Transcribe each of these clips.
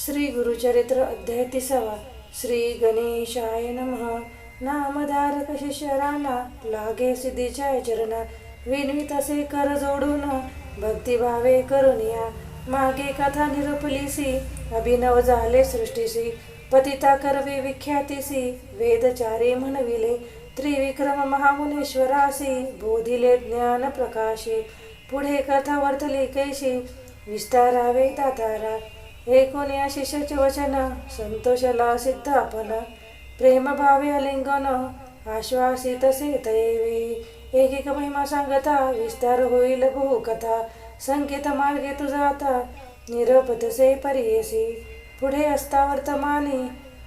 श्री गुरुचरित्र अध्याय 30. श्री गणेशाय नमः. नामधारक शिष्यराना लागे सिद्धीच्या चरणा, विनवित असे कर जोडून भक्तिभावे करुनिया. मागे कथा निरपलीसी अभिनव झाले सृष्टीसी, पतिता करवे विख्यातीसी वेदचारी म्हणविले. त्रिविक्रम महामुनेश्वरासी बोधिले ज्ञान प्रकाशी, पुढे कथा वर्तली कैशी विस्तारावे दातारा. एकोण्या शिष्याचे वचन संतोषला सिद्ध आपण, प्रेमभावे अलिंगन आश्वासित सेतयेवे. एक महिमा सांगता विस्तार होईल बहुकथा, संकेत मार्गे तुझा आता निरपतसे परियेसी. पुढे असता वर्तमानी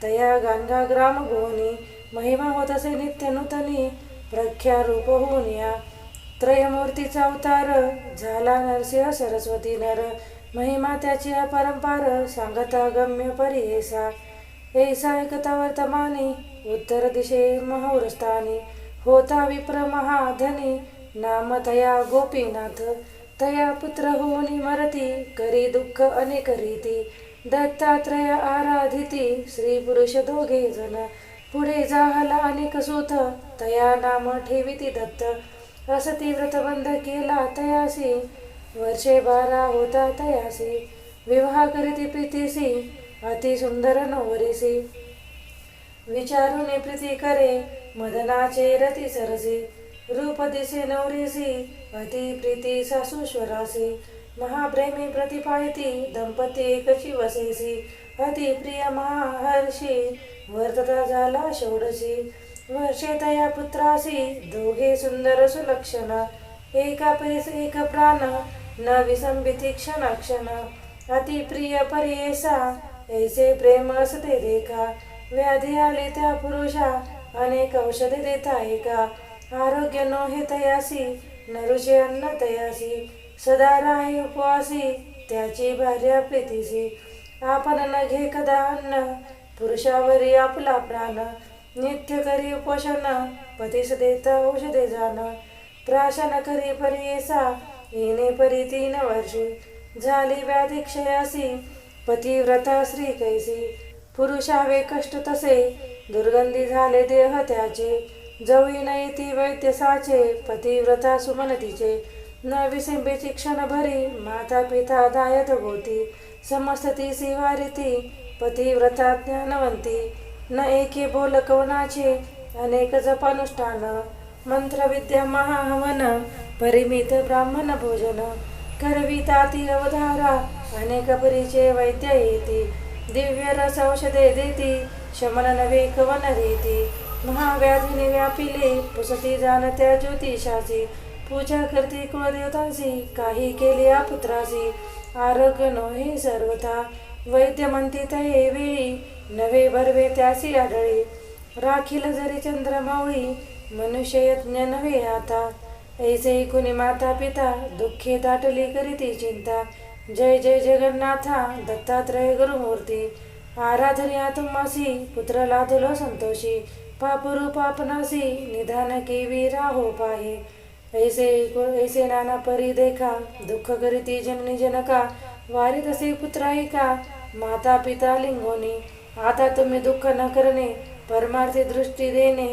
तया गाणगा ग्राम गोनी, महिमा होत असे नित्य नूतनी प्रख्यारूप होऊन या. त्रयमूर्तीचा अवतार झाला नरसिंह सरस्वती नर, महिमा त्याची अपरंपार सांगता गम्य परियेसा. ऐसा ऐकता वर्तमानी उत्तर दिशे महोरस्थानी, होता विप्र महाधनी नाम तया गोपीनाथ. तया पुत्र होऊनी मरती करी दुःख अनेक रीती, दत्तात्रय आराधिती स्त्री पुरुष दोघे जण. पुढे जाहला अनेक सूत तया नाम ठेविती दत्त, असती व्रतबंध केला तयासी वर्षे 12 होता तयासी. विवाह करीती प्रीतीसी अति सुंदर नवरीसी, विचारून प्रीती करे मदनाचे रती सरसी. रूप दिसे नवरीसी अति प्रीती सासूश्वरासी, महाप्रेमी प्रतिपायती दंपती एकची वसेसी. अति प्रिय महाहर्षी वर्तता झाला षोडशी, वर्षे तया पुत्रासी दोघे सुंदर सुलक्षण. एका परीस एक प्राण न विसंबिती क्षण क्षण, अति प्रिय परियेसा ऐसे प्रेम असते देखा. व्याधी आले त्या पुरुषा अनेक औषधे देता एका, आरोग्य नोहे तयासी नरुचे अन्न तयासी. सदा राही उपवासी त्याची भार्या प्रीतीसी, आपण न घे कदा अन्न पुरुषावरी आपला प्राण. नित्य करी पोषण पतीस देता औषधे जाण, प्राशन करी परियेसा येणे परी 3 वर्षे. झाली व्याधी क्षयासी पतिव्रता श्री कैसी, पुरुषावे कष्ट तसे दुर्गंधी झाले देह त्याचे. जवी नाही ती वैद्य साचे पतिव्रता सुमनतीचे, न विसंबेची क्षण भरी माता पिता दायत होती. समस्त ती सिवारिती पतिव्रता ज्ञानवंती, न एके बोल कवनाचे अनेक जपानुष्ठान. मंत्रविद्या महाहवन परिमित ब्राह्मण भोजन, करविता ती अवधारा अनेक परीचे वैद्य येती. दिव्य रस औषधे देती शमन नवे कवन रीती, महाव्याधीने व्यापिले पुसती जाणत्या ज्योतिषाची. पूजा करती कुळदेवतांची काही केले पुत्रासी, आरोग्य नोहे सर्वथा वैद्य म्हणती तये वेळी नवे भरवे त्यासी आढळी. राखील जरी चंद्रमावळी मनुष्य यज्ञ नव्हे आता, ऐसे कुणी माता पिता दुःखे दाटली करीती चिंता. जय जय जगन्नाथा दत्तात्रय गुरुमूर्ती, आराधन्या तुम्हासी पुत्र लादलो संतोषी. पापरूप आपणासी निधान केवी राहो पाहे, ऐसे नाना परी देखा दुःख करीती जननी जनका. वारी तसे पुत्राईका माता पिता लिंगोनी, आता तुम्ही दुःख न करणे परमार्थी दृष्टी देणे.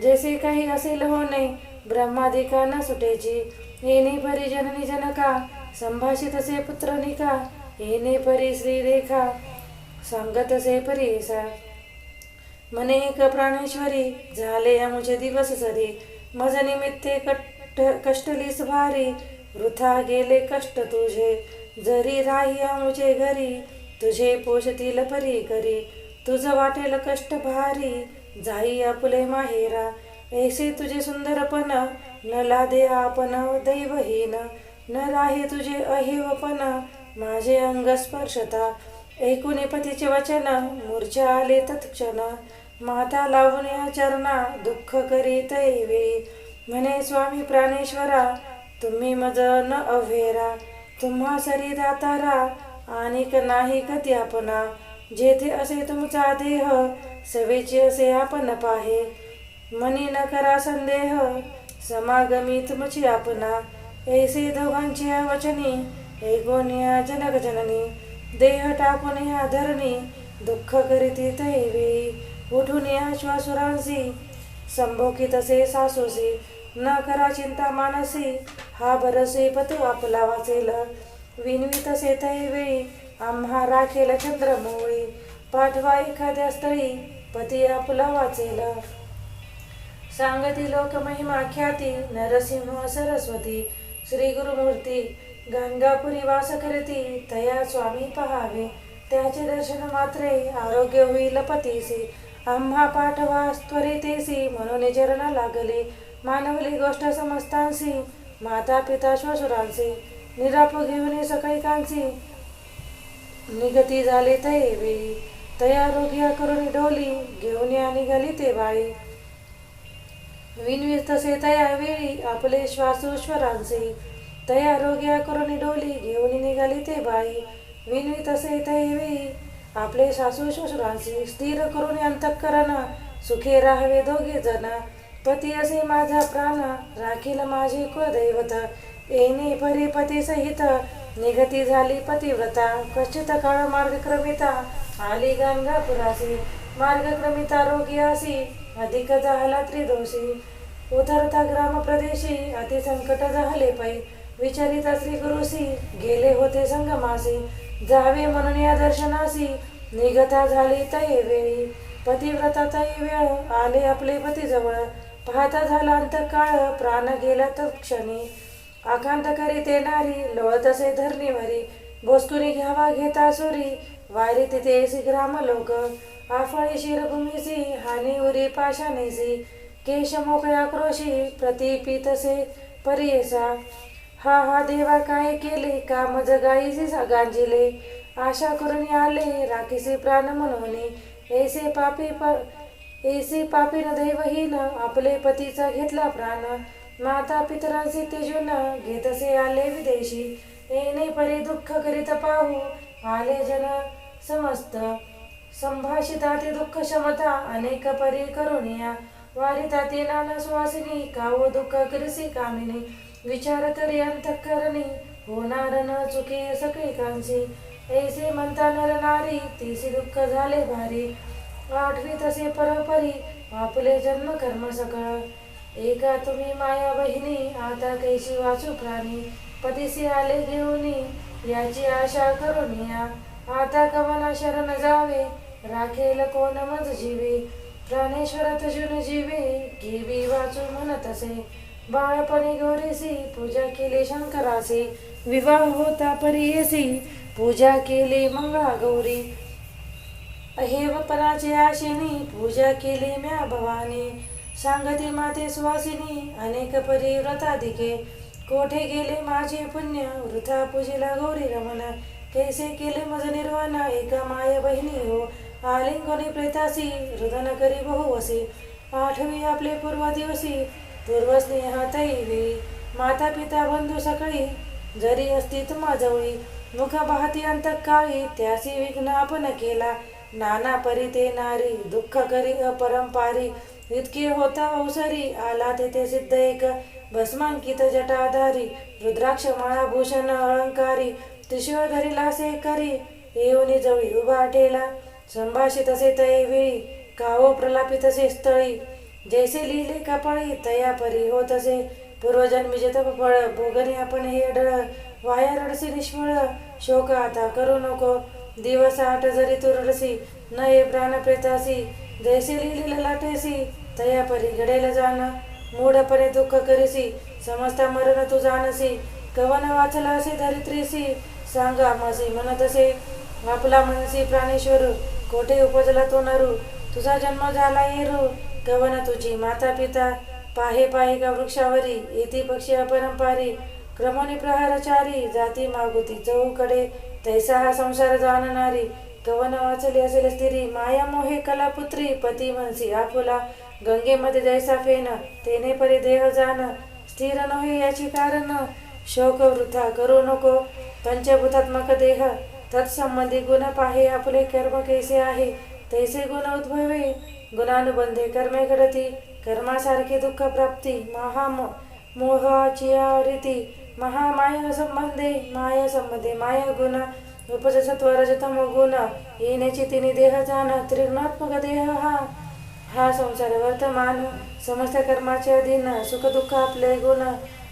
जैसे काही असेल होणे ब्रह्मादिका न सुटेची, येणे परी जननी जनका संभाषित से पुत्रनिका. येणे परी श्री रेखा सांगत से परीसा, मने एक प्राणेश्वरी झाले अमुचे दिवस सरी. मज निमित्ते कष्टलीस भारी, वृथा गेले कष्ट तुझे. जरी राही अमुचे घरी तुझे पोषतील परी करी. तुझ वाटेल कष्ट भारी जाई आपुले माहेरा. ऐसे तुझे सुंदरपण न लादे आपण दैवहीन, न राहे तुझे अहिवपण माझे अंग स्पर्शता. ऐकुनी पतीचे वचन मूर्छा आले तत्क्षण, माता लावून या चरणा दुःख करीत वेळी. म्हणे स्वामी प्राणेश्वरा तुम्ही मज न अव्हेरा, तुम्हा सरी दातारा आणिक नाही कधी आपणा. जेथे असे तुमचा देह सवेची असे आपण पाहे, मनी न करा संदेह समागमी तुमची आपणा. ऐसे दोघांची वचनी ऐकोनिया जनक जननी, देह टाकून या धरणी दुःख करीती तैवेळी उठून या श्वासुरांसी संभोगी तसे सासोसी न करा चिंता मानसी हा भरसे पती आपला वाचेल विनवी तसे तैवेळी आम्हा राखेल चंद्रमोळी पाठवा एखाद्या स्थळी पती आपला वाचेल सांगती लोक महिमा ख्याती नरसिंह सरस्वती श्री गुरुमूर्ती गंगापुरी वास करती तया स्वामी पहावे त्याचे दर्शन मात्रे आरोग्य होईल पतीसी आम्हा पाठवा त्वरितेसी म्हणून चरणा लागले मानवली गोष्ट समस्तांसी माता पिता श्वशुरांसी निराप घेऊन सकळिकांची निगती झाले तैवेळी तया रोग्या करून डोली घेऊन या निघाली ते बाळी विनवीत तसे तया वेळी आपले श्वासोश्वरांचे तया रोग्या करून डोली घेऊन निघाली ते बाई विनवीत तसे तैवेळी आपले श्वासोश्वरांचे स्थिर करून अंतःकरण सुखे राहावे दोघे जण पती असे माझा प्राण राखील माझे कुलदैवत येणे परी पती सहित निगती झाली पतिव्रता कश्चित काळ मार्गक्रमिता आली गंगापुरासी मार्गक्रमिता रोग्यासी अधिक झाला त्रिदोषी उतरता ग्राम प्रदेशी अतिसंकट झाले पै विचारित श्री गुरुसी गेले होते संगमासी जावे म्हणून या दर्शनासी निगता झाली तैवेळी पतिव्रता तैवेळ आले आपले पतीजवळ पाहता झाला अंतकाळ प्राण गेला तत्क्षणी आकांत करीत येणारी लोळत असे धरणीवरी बोसकुनी घ्यावा घेता सुरी वारी तिथे ग्राम लोक आफळी शिरभूमीसी हानी उरी पाशानेसी केश मोकळ्या क्रोशी प्रतिपीतसे परियेसा हा हा देवा काय केले काम जगाईसी गांजिले आशा करून आले राखीसे प्राण म्हणून ऐसे पापीन दैवहीन आपले पतीचा घेतला प्राण माता पितरांचे तेजून घेतसे आले विदेशी येणे परी दुःख करीत पाहू आले जन समस्त संभाषिता ते दुःख क्षमता अनेक परी करुणिया वारिता ते नाना सुवासिनी कावो दुःख करिसी कामिनी विचार करी अंतःकरणी होणार न चुके सगळीकांची ऐसे म्हणता नर नारी तिसी दुःख झाले भारी आठवी तसे परोपरी आपले जन्म कर्म सगळ एका तुम्ही माया बहिणी आता कैशी वाचू प्राणी पतीसी आले घेऊनी याची आशा करून या आता कवना शरण जावे राखेल कोण मज जीवे प्राणेश्वर तजुन जीवे घेवी वाचू म्हणत असे बाळपणी गौरीसी पूजा केली शंकरासी विवाह होता परियेसी पूजा केली मंगळा गौरी अहेवपराचे आशेनी पूजा केली म्या भवानी सांगती माते सुवासिनी अनेक परी व्रताधिके कोठे गेले माझे पुण्य वृथा पूजिला गौरी रमण कैसे केले मज निर्वाण एका माय बहिणी हो आलिंगनी प्रेतासी हृदन करी बहुवसी आठवी आपले पूर्व दिवसी पूर्वस्नेह तैवी माता पिता बंधू सकळी जरी असती तुम्हाजवळी मुख पाहती अंतकाळी त्यासी विघ्न आपण केला नाना परी ते नारी दुःख करी अपरंपारी इतके होता अवसरी आला तेथे सिद्ध एक भस्मांकित जटाधारी रुद्राक्ष माळा भूषण अलंकारी त्रिशूळ धरिला से करी येऊनी जवळी उभा ठेला संभाषित असे तैवेळी कावो प्रलापित असे स्थळी जैसे लिहिले कपाळी तया परी होत असे पूर्वजन्मीचे तप फळ भोगणे आपण हे डळ वाया रडसी निष्फळ शोक आता करू नको दिवस आठ जरी तू रडसी न ये प्राण प्रेतासी जैसे लिहिलेला लाटेसी तया परी घडेल जाण मूढपणे दुःख करीसी समजता मरण तू जाणसी कवन वाचला असे धरित्रीसी सांगा मासी म्हणत असे आपला मनसी प्राणेश्वर कोठे उपजला तो नरू तुझा जन्म झाला येरू कवन तुझी माता पिता पाहे पाहे का वृक्षावरी येती पक्षी अपरंपारी क्रमोनी प्रहारचारी जाती मागुती चौकडे तैसा हा संसार जाणणारी कवन वाचली असेल स्त्री माया मोहे कलापुत्री पती मनसी आपुला गंगेमध्ये जैसा फेन तेने परी देह जाण स्थिर नव्हे याची कारण शोक वृथा करू नको पंचभूतात्मक देह तत्संबंधी गुण पाहे आपले कर्म कैसे आहे तैसे गुण उद्भवे गुणानुबंधे कर्मे घडती कर्मासारखे दुःख प्राप्ती मोहाची रीती महामाया संबंधे माया संबंधे माया गुण उपजसत्व रजतम गुण येण्याची तिने देह जाण त्रिगुणात्मक देह हा संसार वर्तमान समस्त कर्माचे अधीन सुख दुःख आपले गुण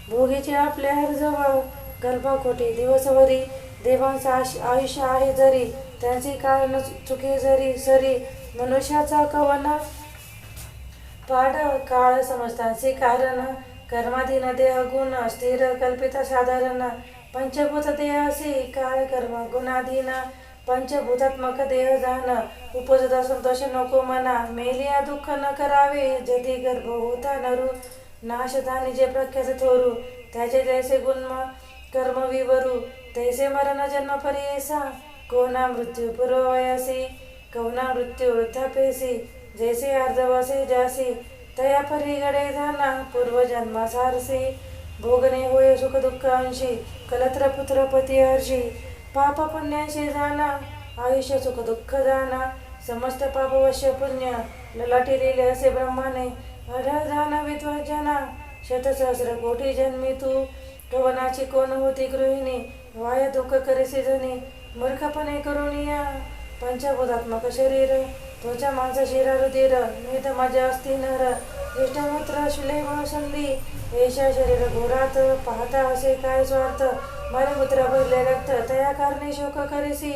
भोगीचे आपल्या हरजवळ कल्पकोटी दिवसभरी देवांचा आयुष्य आहे जरी त्यांची कारण चुके जरी सरी मनुष्याचा कवन पाड काळ समजतांचे कारण कर्माधीन देह गुण स्थिर कल्पित साधारण पंचभूत देह असे काळ कर्म गुणाधीन पंचभूतात्मक देह जाण उपजत संतोष नको मना मेलिया दुःख न करावे जधी गर्भ होता नरू नाशधानी जे प्रख्यात थोरू त्याचे जैसे गुण कर्म विवरू तैसे मरण जन्म परियेसा कोणा मृत्यू पूर्ववयासी कवना मृत्यू वृद्धापेसी जैसे अर्धवसे जासी तया परी गडे जाना पूर्वजन्मा सारसी भोगणे होय सुख दुःख अंशी कलत्र पुत्र पती हर्षी पाप पुण्याशी जाना आयुष्य सुख दुःख जाना समस्त पापवश्य पुण्य ललाटी लिहिले असे ब्रह्माने अढळ जाना विद्वजना शतसहस्र कोटी जन्मी तू कवनाची कोण होती गृहिणी वाय दुःख करीसी जनी मूर्खपणे करुणिया पंचभूतात्मक शरीर त्वचा मांस शिरा रुधिर मेध माझ्या अस्ति नर इष्टमूत्र शुले संधी एषा शरीर घोरात पाहता असे काय स्वार्थ मलमूत्र भरले रक्त तया कारणे शोक करीसी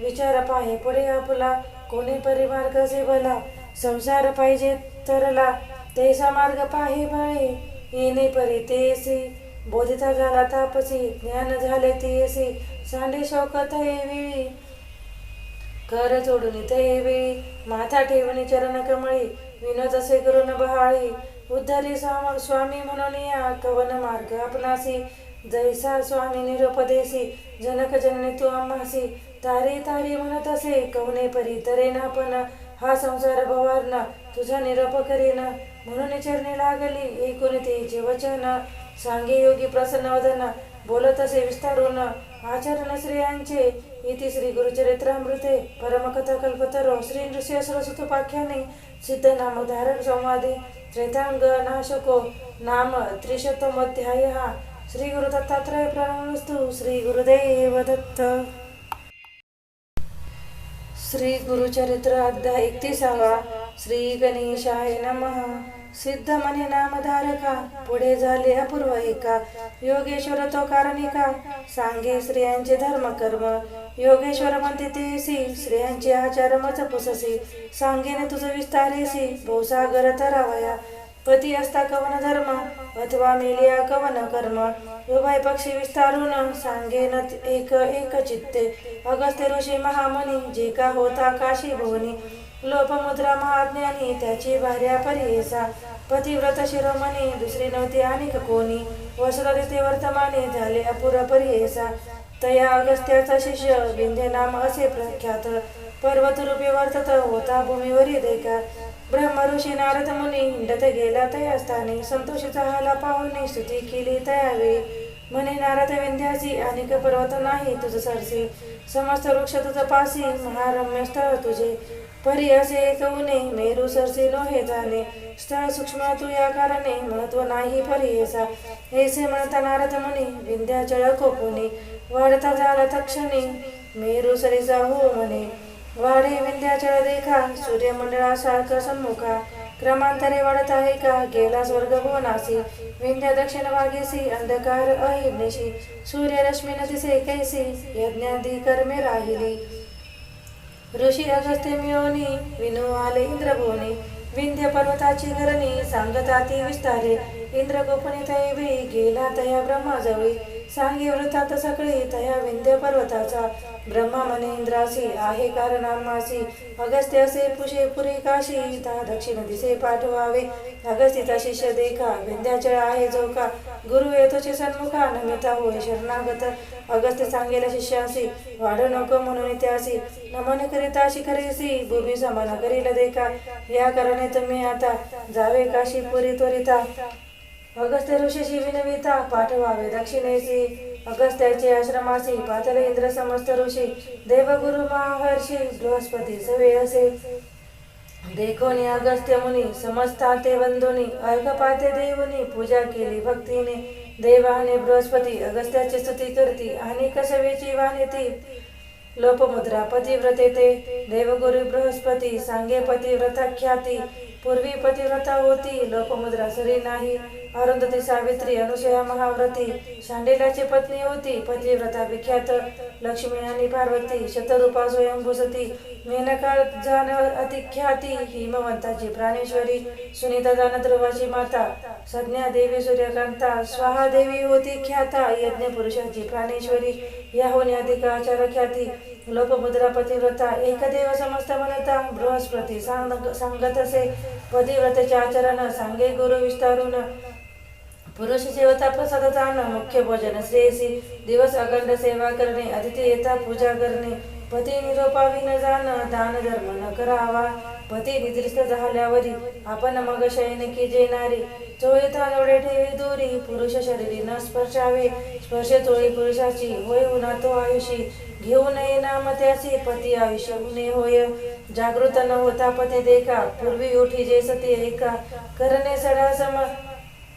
विचार पाहे पुढे आपला कोणी परिमार्ग असे भला संसार पाहिजे तरला तेसा मार्ग पाहे बळे येणे परी तेसी बोधिता झाला तापसी ज्ञान झाले तेसी सांडे शोकत वेळी कर जोडून ते वेळी माथा ठेवणी चरण कमळी विनोद असे करून बहाळी उद्धरी स्वामी म्हणून या कवन मार्ग आपणासी जैसा स्वामी निरुपदेसी जनक जननी तू आम्हासी तारी तारी म्हणत असे कवने परी तरेन आपण हा संसार भवारना तुझा निरोप करीन म्हणून चरणी लागली एकूण तेचे वचन सांगे योगी प्रसन्न वदन बोलत असे विस्तारून आचरण श्रेयांचे इति श्री गुरुचरित्रामृते परमकथा कल्पतरो श्री नृसिंह सरस्वतोपाख्याने सिद्ध नाम धारण संवादे त्रेतांग नाशको नाम त्रिशतमोध्याय श्री गुरु दत्तात्रय प्रणमस्तु श्री गुरुदेव दत्त. श्री गुरुचरित्र अध्याय 31. श्री गणेशाय नमः. सिद्ध म्हणे नामधारका पुढे झाले अपूर्व एका योगेश्वर तो कारणिका सांगे स्त्रियांचे धर्म कर्म योगेश्वर म्हणते तेसी स्त्रियांचे आचार मज पुससी सांगेने तुझ विस्तारेसी भवसागर तरावया पती असता कवन धर्म अथवा मेलिया कवन कर्म उभय पक्षी विस्तारून सांगेन एक एक चित्ते अगस्त्य ऋषी महामुनी जे का होता काशी भुवनी लोपमुद्रा महाज्ञानी त्याची भार्या परियेसा पतिव्रत शिरोमणी दुसरी नव्हती अनेक कोणी वसुला ते वर्तमाने झाले अपुर परियेसा तया अगस्त्याचा शिष्य विंध्य नाम असे प्रख्यात पर्वत रूपी वर्तत होता भूमीवरी देखा ब्रह्म ऋषी नारद मुनी हिंडत गेला तया स्थानी संतोषीचा हाला पाहुणे स्तुती केली तयावेळी म्हणे नारद विंध्यासी अनेक पर्वत नाही तुझ सरसी समस्त वृक्ष तुझ पासी महारम्य स्थळ तुझे परी असे कवने मेरू सरसी लोहे जाणे स्थळ सूक्ष्म तू या कारणे महत्व नाही परियेसा ऐसे म्हणता नारद मुनी विंध्याचळ कोपुनी वाढता झाला तक्षणी मेरू सरीचा हो म्हणे वाढे विंध्याचळ देखा सूर्यमंडळासारखा सन्मुखा क्रमांतरे वाढत आहे का गेला स्वर्ग भुवनासी विंध्य दक्षिण वागेसी अंधकार अहिर्निशी सूर्यरश्मी न दिसे कैसी यज्ञादी कर्मे राहिली ऋषी अगस्त्य मिळवणी विनू आले इंद्रभुवनी विंध्य पर्वताची धरणी सांगता ती विस्तारे इंद्र गोपनी तैवी गेला तया ब्रह्माजवळी सांगे वृत्तात सगळे तया विंध्य पर्वताचा ब्रह्मा म्हणे इंद्रासी आहे कारणामासी अगस्त्य असे पुषे पुरी काशी ता दक्षिण दिसे पाठवावे अगस्तीचा शिष्य देखा विंध्याचळ आहे जो का गुरु येतोचे सन्मुखा नमिता होय शरणागत अगस्त्य सांगेला शिष्यासी वाढ नको म्हणून त्यासी नमन करिता शिखरेसी भूमी समान करील देखा या कारणे तुम्ही आता जावे काशी पुरी त्वरिता अगस्त्य ऋषीशी विनविता पाठवावे दक्षिणेसी अगस्त्याचे आश्रमासी पातले इंद्र समस्त ऋषी देवगुरु महर्षी बृहस्पती सवे असे देखोनी अगस्त्य मुनी समस्ता ते वंदोनी अर्घपाते देवनी पूजा केली भक्तीने देवाने बृहस्पती अगस्त्याची स्तुती करती आणि कसवेची वाणी ती लोपमुद्रा पतिव्रते ते देवगुरु बृहस्पती सांगे पतिव्रता ख्याती पूर्वी पतिव्रता होती लोपमुद्रा सरी नाही अरुंधती सावित्री अनुसया महाव्रती शांडिलाची पत्नी होती पतिव्रता विख्यात लक्ष्मी आणि पार्वती शतरूपा स्वयंभू सती मेनका जान अतिख्याती हिमवंताची प्राणेश्वरी सुनीता जान ध्रुवाची माता संज्ञा देवी सूर्यकांता स्वाहा देवी होती ख्याता यज्ञ पुरुषाची प्राणेश्वरी याहून अधिका आचार ख्याती लोपमुद्रा पतिव्रता एकदेव समस्त म्हणता बृहस्पती सांगत असे पतिव्रतेचे आचरण सांगे गुरु विस्तारून पुरुष सेवता प्रसाद जाण मुख्य भोजन श्रेयसी दिवस अखंड सेवा करणे अतिथी येता पूजा करणे पती निरोपावी न जाण दान धर्म न करावा पती निद्रिस्त झाल्यावरी आपण मग शयन की जेणारी चोळी तांदोडे ठेवी दोरी पुरुष शरीरी न स्पर्शावे स्पर्श चोळी पुरुषाची होय उन्हा तो आयुषी घेऊ नये नाम त्यासी पती आयुष्य उणे होय जागृत न होता पती देखा पूर्वी उठी जे सती एका करणे सडा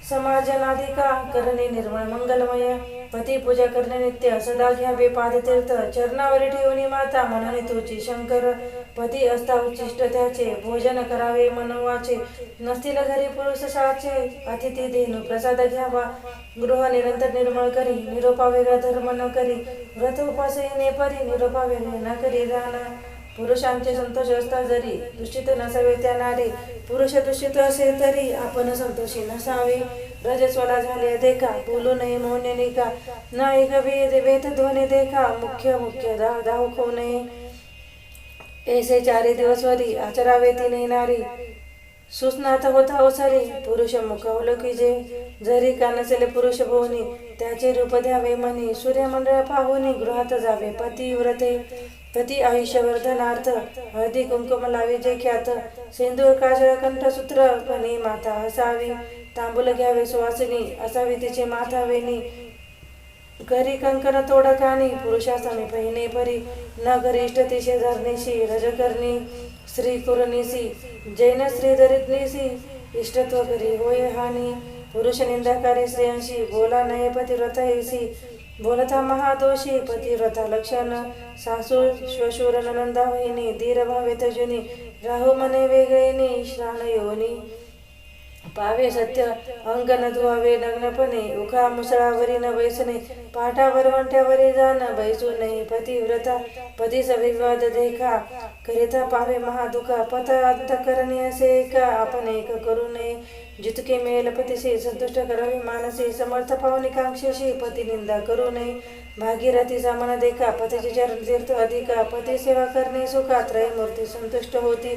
समाजनाधिका करणे निर्मळ मंगलमय पती पूजा करणे नित्य सदा घ्यावे पादतीर्थ चरणावर ठेवणी माता म्हणून तुझी शंकर पती असता उच्चिष्ट त्याचे भोजन करावे मनवाचे नसतील घरी पुरुष साचे अतिथी देणू प्रसाद घ्यावा गृह निरंतर निर्मळ करी निरोपा वेगळा धर्म न करी व्रत उपास येणे परी निरोपा वेगळे न करी राहणं पुरुषांचे संतोष असता जरी दूषित नसावे त्या नारी पुरुष दूषित असे तरी आपण संतोषी नसावे रजस्वला झाले देखा बोलू नये मौन्य निका न एक वेद ध्वनी देखा मुख्य मुख्य दाव खाऊ नये ऐसे चारी दिवसवरी आचरावे ती नाही नारी सुस्नात होता अवसरी पुरुष मुखवलं की जे जरी का नसेल पुरुष भोवनी त्याचे रूप द्यावे मनी सूर्यमंडळ पाहुनी गृहात जावे पतिव्रते पती आयुष्यवर्धनार्थ हळदी कुंकुम लावी जे ख्यात सिंदूर काजळ कंठसूत्र पणी माता असावी तांबूल घ्यावे सुवासिनी असावी तिचे माथा वेणी घरी कंकण तोडकानी पुरुषा समीप येणे परी न घरी इष्टती शेजारणीशी रजकर्णी श्री कुरणीसी जैन श्री दरिद्रीसी इष्टत्व घरी होय हानी पुरुष निंदाकारी स्त्रियांशी बोला नये पतिव्रता येसी बोलता महादोषी पतिव्रता लक्षण सासू श्वशूर नंदा वहिनी धीर भावे तजुनी राहू मने वेगळेनी श्रावण योनी पावे सत्य अंग न धुवावे नग्नपणे उखा मुसळावरी न बैसणे पाठावर वंट्यावरी जाण बैसू नये पतिव्रता पती विवाद देखा करिता पावे महादुखा पत अंतकरणी असे एका आपण एक करू नये जितके मिळेल पतीशी संतुष्ट करावे मानसी समर्थ पावनी कांक्षेशी पती निंदा करू नये भागीरथीचा मन देखा पतीचे चरण तीर्थ अधिका पती सेवा करणे सुखा त्रयमूर्ती संतुष्ट होती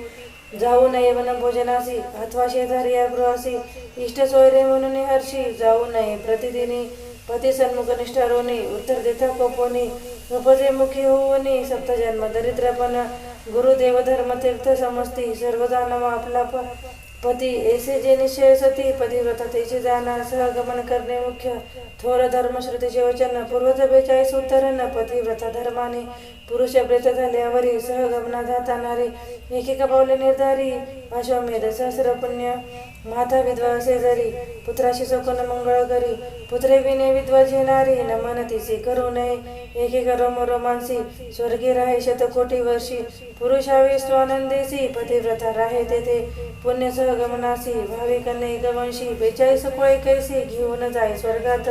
जाऊ नये वनभोजनासी अथवा शेजारी या गृहासी इष्ट सोयरे म्हणून हर्षी जाऊ नये प्रतिदिनी पती सन्मुख निष्ठारोनी उत्तर देता कोपोनी उपजे मुखी होऊनी सप्तजन्म दरिद्रपण गुरुदेव धर्मतीर्थ समजती सर्व जाणवा आपला पती ऐसे जे निश्चय सती पतिव्रता त्याचे जाणार सहगमन करणे मुख्य थोर धर्मश्रुतीचे वचन पूर्वज 42 उत्तरन पतिव्रता धर्माने पुरुष प्रेत झाल्यावरी सहगमना जातानारी एकेका पावले निर्धारी अश्वमेध सहस्र पुण्य माता विधवा असे जरी पुत्राशी सकोन मंगळ करी पुत्रे विने विधवा झेनारी न मनतीसी करू नये एकेका रोमांसी स्वर्गी राहे शतकोटी वर्षी पुरुषावे स्वानंदेसी पतिव्रता राहे तेथे पुण्य सहगमनासी भाविक अनेक वंशी 42 कोळे कैसी घेऊन जाय स्वर्गात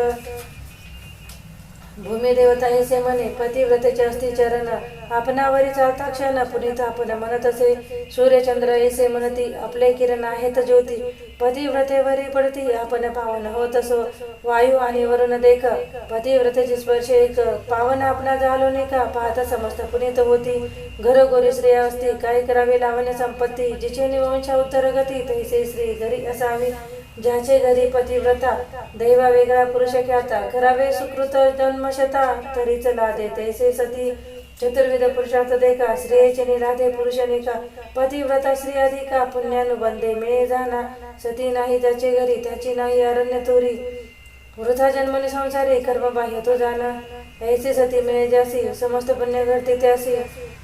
भूमी देवता ऐसे म्हणे पतिव्रतेचे असती चरण आपणावरी चालता क्षण पुनीत आपण म्हणत असे सूर्यचंद्र ऐसे म्हणती आपले किरण आहेत ज्योती पतिव्रतेवरी पडती आपण पावन होत असो वायू आणि वरुण देख पतिव्रतेचे स्पर्श एक पावन आपणा झालो नाही का पाहता समस्त पुनीत होती घरोघरी स्त्रिया असती काय करावे लावणे संपत्ती जिचे निवंशा उत्तर गती तैसे स्त्री घरी असावी ज्याचे घरी पतिव्रता दैवा वेगळा पुरुष ख्याता करावे सुकृत जन्मशता तरीच लादे तैसे सती चतुर्विध पुरुषार्थ देखा स्त्रियेचे निराधे पुरुषनिका पतिव्रता स्त्री अधिका पुण्यानुबंधे मिळे जाना सती नाही त्याचे घरी त्याची नाही अरण्य तोरी वृथा जन्मने संसारी कर्मबाह्य तो जाना ऐसे सती मिळे जासी समस्त पुण्य घडते त्यासी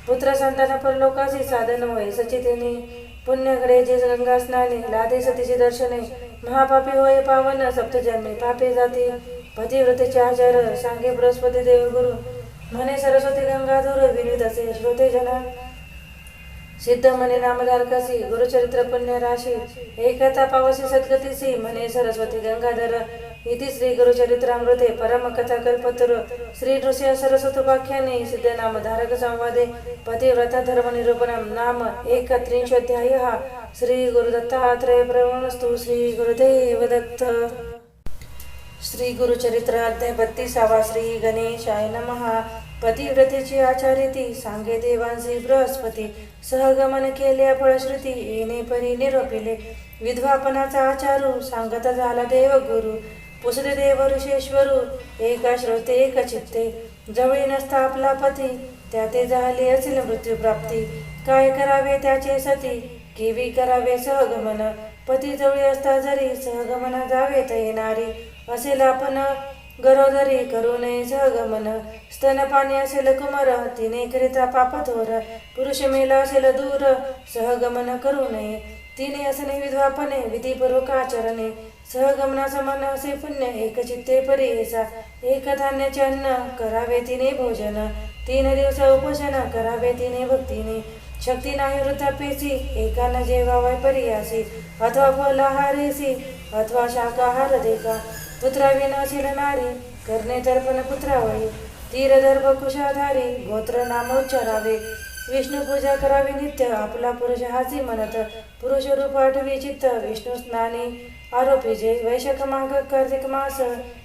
पुत्र संताना परलोकासी साधन होय सचितेने पुण्य घडे जे गंगा स्नाने लादे सतीचे दर्शने महापापी होय पावन सप्तजन्मे पापे जाती पतिव्रतेचे आचार सांगे बृहस्पती देवगुरु म्हणे सरस्वती गंगाधर विविध असे श्रोते जन सिद्ध म्हणे नामधारकासी गुरुचरित्र पुण्य राशी एकता पावसी सद्गतीसी म्हणे सरस्वती गंगाधर इति श्री गुरुचरित्रामृते परमकथा कल्पतरु श्री नृसिंह सरस्वतोपाख्याने सिद्ध नामधारक संवादे पतिव्रता धर्म निरूपणम नाम 31 श्री गुरुदत्तात्रय प्रणस्तु श्री गुरुदेव दत्त. श्री गुरुचरित्र अध्याय 32. श्री गणेशाय नमः. पतिव्रतेची आचार्यती सांगे देवांसी बृहस्पती सहगमन केल्या फळश्रुती येणे परी निरोपिले विधवापनाचा आचारू सांगता झाला देव गुरु पुसले देव ऋषेश्वरू एका श्रोते एक चित्ते जवळी नसता आपला पती त्या ते झाले असेल मृत्यूप्राप्ती काय करावे त्याचे सती केवी करावे सहगमन पती जवळी असता जरी सहगमना जावे येणारी असेल आपण गरोदरी करू नये सहगमन स्तनपाणी असेल कुमार तिने करिता पापथोर पुरुष मेला असेल दूर सहगमन करू नये तिने असणे विधवापणे विधीपूर्वक आचरणे सहगमनाचं मन असे पुण्य एकचित्ते परीसा एक धान्याचे अन्न करावे तिने भोजन 3 दिवस उपोषण करावे तिने भक्तीने शक्ती नाही वृद्धापेसी एकानं जेवावय परियासी अथवा फलाहारेसी अथवा शाकाहार देका पुत्राविन असेल नारी करणे तर्पण पुत्रावळी तीरदर्भ कुशाधारी गोत्र नाम उच्चारावे विष्णू पूजा करावी नित्य आपला पुरुष हाची म्हणत पुरुष रूप आठवी चित्त विष्णू स्नानी आरोपी जे वैशाख माघ कार्तिक मास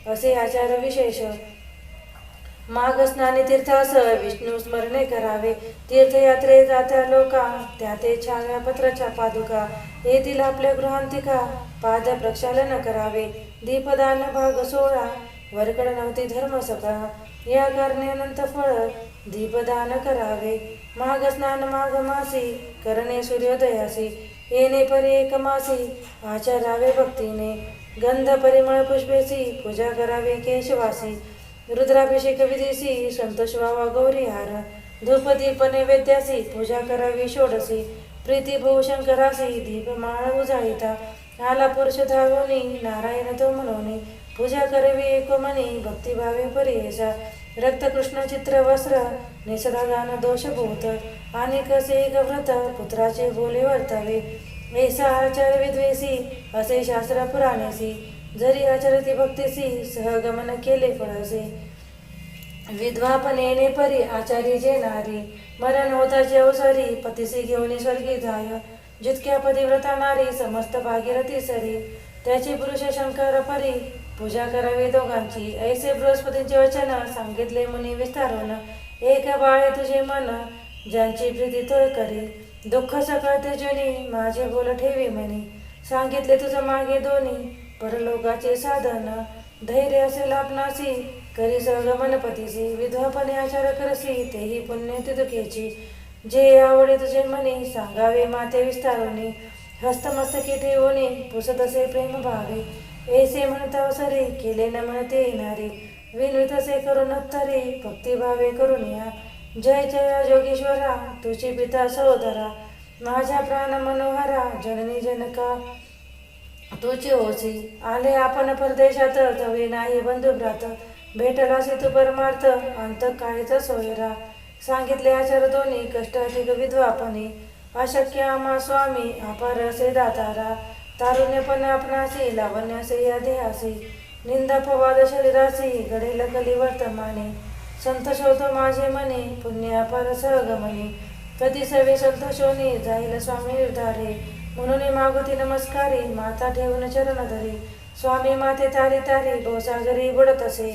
असे आचार विशेष माघ स्नानी तीर्थास विष्णू स्मरणे करावे तीर्थयात्रे जात्या लोका त्या ते छाव्या पत्राच्या पादुका येथील आपल्या गृहांतिका पाद प्रक्षालन करावे दीपदान भाग 16 वरकड नव्हती धर्म सका या कारणे अनंत फळ दीपदान करावे माघ स्नान माघ मासी करणे सूर्योदयासी येणे परी एक मासी आचारावे भक्तीने गंध परिमळ पुष्पेसी पूजा करावे केशवासी रुद्राभिषेक विधीसी संतोष व्हावा गौरीहार धूप दीप नैवेद्यासी पूजा करावी षोडसी प्रीती भू शंकरासी दीपमाळ उजाळीता आला पुरुष धावोनी नारायण तो मनोनी पूजा करावी एकोमनी भक्तिभावे परियेसा रक्त कृष्ण चित्र वस्त्र निसरा गान दोषभूत आणि कसे एक व्रत पुत्राचे बोले वर्तावे ऐसा आचार विद्वेसी असे शास्त्र पुराणेसी जरी आचरती भक्तीसी सहगमन केले फळसे विधवापण येणे परी आचारी जे नारी मरण होताचे अवसरी पतीसी घेऊन स्वर्गी जाय जितक्या पतिव्रता नारी समस्त भागीरथी सरी त्याची पुरुष शंकर परी पूजा करावी दोघांची ऐसे बृहस्पतींचे वचन सांगितले मुनी विस्तारून एक बाळे तुझे मन ज्यांची प्रीती तोय करी दुःख सकळ तेजोनी माझे बोल ठेवी म्हणे सांगितले तुझं मागे दोन्ही परलोकाचे साधन धैर्य असेल आपणासी करी सहगमन पतीसी विधवापणे आचार करसी तेही पुण्य तिदुकेची जे आवडे तुझे मनी सांगावे माते विस्तारोनी हस्तमस्तकी ठेवोनी पुसत असे प्रेम भावे ऐसे म्हणता अवसरी केले न म्हणते येणारी विनवित असे करून उत्तरी भक्तिभावे करून या जय जय जोगेश्वरा तुझी पिता सहोदरा माझ्या प्राण मनोहरा जननी जनका तुझी होसी आले आपण परदेशात जवळी नाही बंधुभ्रात भेटलासी तू परमार्थ अंत काळीचा सोयरा सांगितले आचार दोन्ही कष्ट अधिक विधवापणे अशक्य आम्हा स्वामी अपार असे दातारा तारुण्यपण आपणासी लावण्य असे या देहासी निंदा पवाद शरीरासी घडेल कली वर्तमाने संतोष होतो माझे मने पुण्य अपार सहगमने कधी सवे संतोषोनी जाईल स्वामी निर्धारे म्हणून मागुती नमस्कारी माता ठेवून चरण धरी स्वामी माते तारी तारी भवसागरी बुडत असे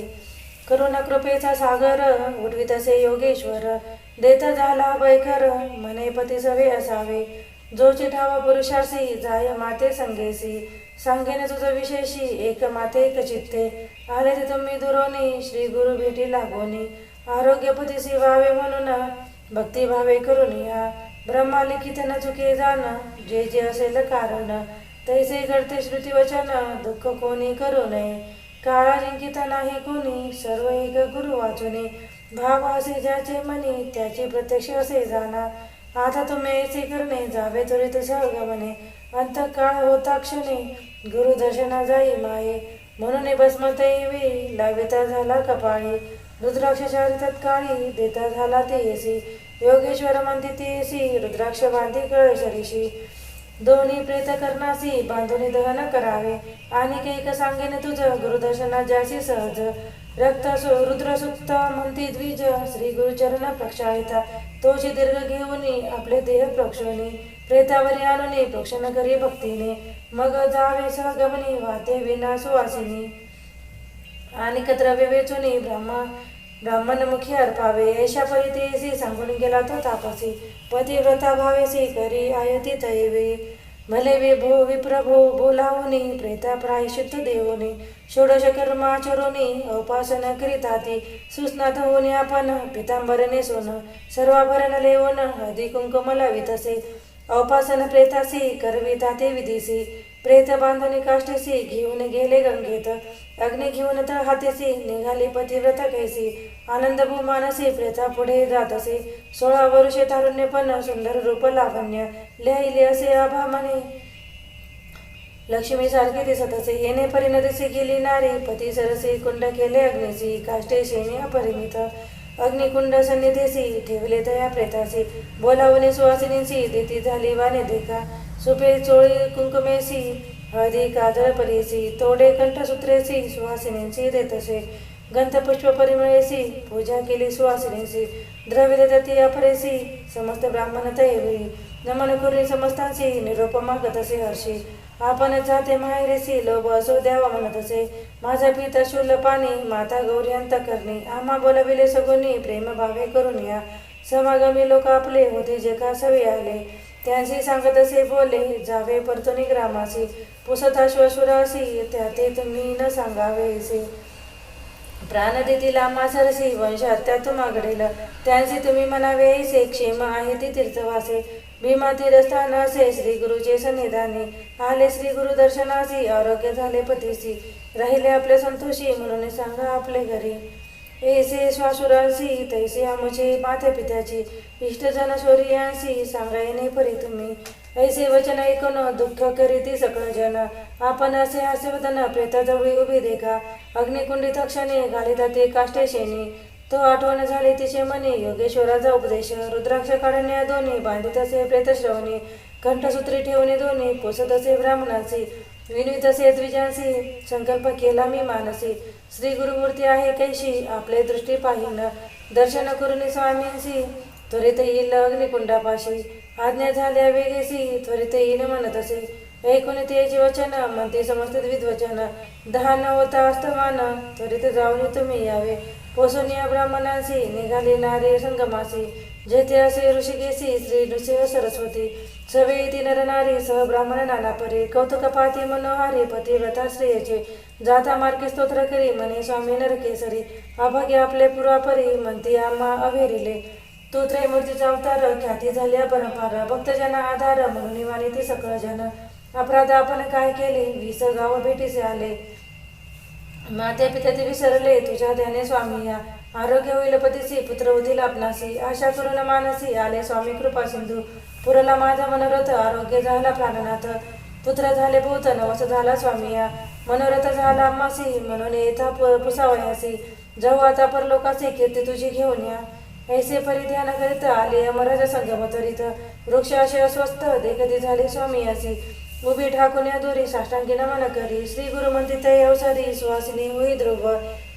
करुणा कृपेचा सागर उठवीत असे योगेश्वर देत झाला बैखर मने पती सवे असावे जो चिठावा पुरुषासी जाय माते संगेसी सांगेन तुझं विशेषी एक माते एक चित्ते आले ते तुम्ही दुरोनी श्री गुरु भेटी लागोनी आरोग्यपतीसी व्हावे म्हणून भक्तिभावे करून या ब्रह्मा लिखित न चुके जाण जे जे असेल कारण तैसे घडते श्रुती वचन दुःख कोणी करू नये काळा जिंकित नाही कोणी सर्व एक गुरु वाचुने भाव असे ज्याचे मनी त्याची प्रत्यक्ष असे जाणा आता तुम्ही ऐसे करणे जावे त्वरित सहगमने अंतकाळ होता क्षणे गुरु दर्शना जाई माये म्हणून भस्मत येवी लाविता झाला कपाळी रुद्राक्षाच्या तत्काळी देता झाला तेसी, योगेश्वर म्हणते तेसी, रुद्राक्ष बांधी कळशरीशी. दोन्ही प्रेत करणासी बांधून दहन करावे, आणि कैक सांगेन तुझ गुरुदर्शना जासी सहज. रक्त रुद्रसुक्त म्हणती द्विज, श्री गुरुचरण प्रक्षाळिता, तोची दीर्घ घेऊन आपले देह प्रोक्षणी, प्रेतावरी आणून प्रोक्षण करी भक्तीने, मग जावे सहगमनी वाते विना सुवासिनी, आणि द्रव्य वेचुनी ब्राह्मणमुखी अर्पावे. ऐशा परितेसी सांगून गेला तो तापसी, पतिव्रता भावेसी करी आयती तैवे. भले विप्रभो बोलावुनी, प्रेता प्रायश्चित्त देवोनी, षोडश कर्माचरुनी उपासन करीताती, सुस्नात होऊनी आपण पितांबरने सोन, सर्वाभरण लेवण हळदी कुंकुम लावितसे, औपासन प्रेतासी करविता ते विधीसी. प्रेत बांधणी काष्टीसी घेऊन गेले गंगेत, अग्नी घेऊन तर हातीसी निघाली पतिव्रता कैसी, आनंद भूमानसी प्रेता पुढे जातसे, 16 वर्षे तारुण्यपण सुंदर रूप लावण्य, लिहिले असे आभा म्हणे लक्ष्मी सारखी दिसत असे. येणे परिणतीसी गेली नारी, पती सरसी कुंड केले अग्नीसी, काष्टे शेणी अपरिमित, अग्निकुंड सन्निधीसी ठेवले तया प्रेतासी, बोलावणे सुवासिनीसी देती झाली वाने देखा, सुपे चोळी कुंकुमेसी हळदी काजळ परीसी, तोडे कंठसूत्रेसी सुवासिनींसी देतसे, गंधपुष्प परिमळेसी पूजा केली सुवासिनीसी, द्रव्य दत्ती अपरेसी समस्त ब्राह्मण तैवी, नमन करून समस्तांसी निरोप मागत असे हर्षी, आपण जाते माहेरेसी लोभ असो द्यावा म्हणत असे, माझा पिता शूल पाणी माता गौरी अंतकरणी, आम्हा बोलविले सगुनी प्रेम भावे करून या, समागमी लोक आपले होते जे का सवे आले, त्यांशी सांगत असे बोले जावे परतुनी ग्रामासी, पुसता श्वशुरासी त्या ते तुम्ही न सांगावेसे, प्राण देतील आम्हा सरसी वंशात त्या तुम्हा घडेल, त्यांची तुम्ही म्हणावे ऐसे क्षेम आहे ती तीर्थवासे, भीमा तीरस्थान असे श्री गुरुचे सन्निधानी, आले श्री गुरु दर्शनासी आरोग्य झाले पतीसी, राहिले आपले संतोषी म्हणून सांगा आपले घरी, ऐसे श्वासुरांसी तैसे आमचे माते पित्याची, इष्टजन शौर्यांसी सांगा येणे परी तुम्ही, ऐसे वचन ऐकून दुःख करीती सकळ जन, आपण असे हास्यवदन प्रेताजवळी उभी देखा, अग्निकुंडी तक्षणे घालिता ते काष्टे शेणी, तो आठवण झाली तिचे मनी, योगेश्वराचा उपदेश, रुद्राक्ष काढणे दोन्ही बांधित असे प्रेतश्रवणी, कंठसूत्री ठेवणे दोन्ही पोसत असे ब्राह्मणांसी, विनवित असे द्विजांसी संकल्प केला मी मानसी, श्री गुरुमूर्ती आहे कैशी आपले दृष्टी पाहिन, दर्शन करून स्वामींसी त्वरित येईल अग्निकुंडापाशी, आज्ञा झाल्या वेगेसी त्वरित येईल म्हणत असे, ऐकून तेचे वचन म्हणते समस्त द्विजवचन, 10 न होता अस्तमान त्वरित जाऊन तुम्ही यावे, पोसून या ब्राह्मणांसी निघाली नारी संगमासी, जेथे असे ऋषिकेशी श्री नृसिंह सरस्वती, सवे इति नरनारी सह ब्राह्मण नाना परी, कौतुक पाती मनोहारी पतिव्रता श्रेयचे, जाता मार्गे स्तोत्र करी म्हणे स्वामी नरकेसरी, अभाग्य आपले पुरापरी म्हणते आम्हा अवेरिले, तू त्रैमूर्तीचा अवतार ख्याती झाल्या परंपरा, भक्तजना आधार म्हणून वाणी सकळ जन, अपराध आपण काय केले 20 गाव भेटीसे आले, माते पिता ते विसरले तुझ्या ध्याने स्वामी या, आरोग्य होईल पतीसी पुत्र होतील आपणासी, आशा करून मानसी आले स्वामी कृपा सिंधू, पुरला माझा मनोरथ आरोग्य झाला प्राणनाथ, पुत्र झाले भूत नवस झाला स्वामी या, मनोरथ झाला आम्हासी म्हणून येता पुसावयासी, जाऊ आता परलोकासी कीर्ती तुझी घेऊन या, ऐसे परिध्यान करीत आले अमराज संगम त्वरित, वृक्ष असे अस्वस्थ देखती झाले स्वामी असे, उभी ठाकून या दोरी साष्टांगी नमन करी, श्री गुरु म्हणते तय अवसरी सुहासिनी होई ध्रुव,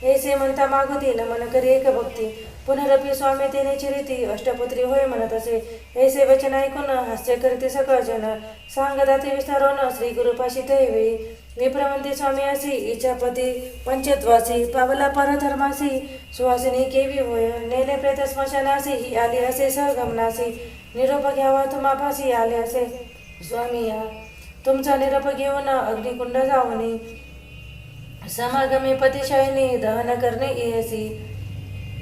ऐसे म्हणता मागुती नमन करी एक भक्ती, पुनरपी स्वामी तेने चिरिती अष्टपुत्री होय म्हणत असे, ऐसे वचन ऐकून हास्य करते सकळ जन, सांगता ते विस्तारोन श्री गुरुपाशी तैवेळी, विप्रमंती स्वामी असी इच्छापती पंचत्वासी, पावला परधर्मासी सुहासिनी केवी होय, नेले प्रेत स्मशानासी ही आली असे सहगमनासी, निरोप घ्यावा तुम्हापासी आले असे स्वामी या, तुमचा निरोप घेऊन अग्निकुंड जावणी, समागमी पतिशायनी दहन करणे येसी,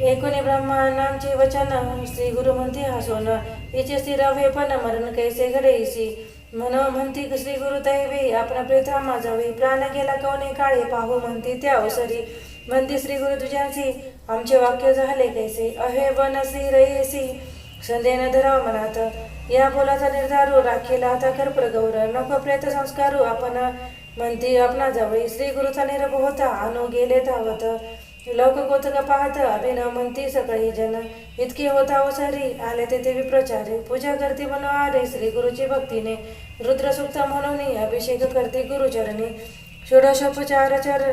एकोणी ब्राह्मणांचे वचन श्री गुरु म्हणते हसून, इचे स्थिर हवे पण मरण कैसे घडेसी, म्हणती श्री गुरु तैवे आपण प्रेतामा जावे, प्राण गेला कोणे काळे पाहू म्हणती त्या अवसरी, म्हणती श्री गुरु तुझ्यांसी आमचे वाक्य झाले कैसे, अहे वन श्री रयेसी संदेन धराव मनात, या बोलाचा निर्धारू राखेला आता कर प्रगौर, नको प्रेत संस्कारू आपण म्हणती आपणा जवळी, श्री गुरुचा निरोप होता अनु गेले धावत, लोक कौतुक पाहत अभिनव म्हणती सगळी जन. इतके होता अवसरी आले तेथे विप्रचारे. पूजा करती म्हणून आले श्री गुरुची भक्तीने. रुद्रसूक्त म्हणून अभिषेक करते गुरुचरणी. षोडशोपचारचर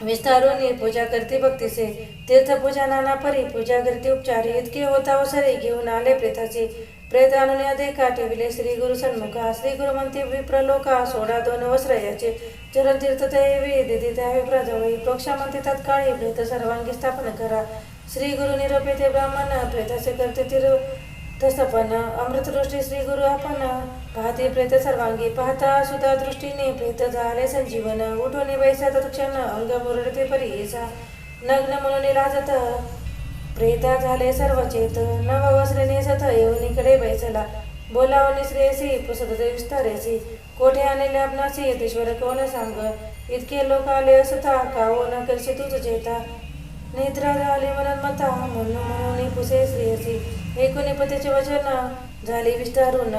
विस्तारुनी पूजा करते भक्तीचे. तीर्थपूजा नाना परी पूजा करते उपचारी. इतके होता अवसरी घेऊन आले प्रेताचे. प्रेत आणून देखा ठेविले श्री गुरु सन्मुखा. श्री गुरु म्हणते विप्रलोका सोडा 2 वस्त्र याचे. चरण तीर्थ दैवी दिदी त्या विप्राजवळी. प्रोक्षा म्हणते तत्काळी प्रेत सर्वांगी स्थापन करा. श्री गुरु निरोपे ते ब्राह्मण प्रेताचे करते तीर्थस्थपन. अमृतदृष्टी श्री गुरु आपण पाहते प्रेत सर्वांगी. पाहता सुद्धा दृष्टीने प्रेत झाले संजीवन. उठून बैसा तत्क्षण अंग मुरडते परीसा. नग्न म्हणून लाजत प्रेता झाले सर्वचेत. नव वस्त्रे नेसत येऊनीकडे बैसला. बोलावणी श्रेयसी पुसत विस्तारेसी. कोठे आणले आपणासी यतीश्वर कोण सांग. इतके लोक आले असता काहो न करशी तुझ चेता. निद्रा झाली मनोन्मता म्हणून पुसे श्रेयसी. ऐकुनी पतीचे वचन झाली विस्तारून.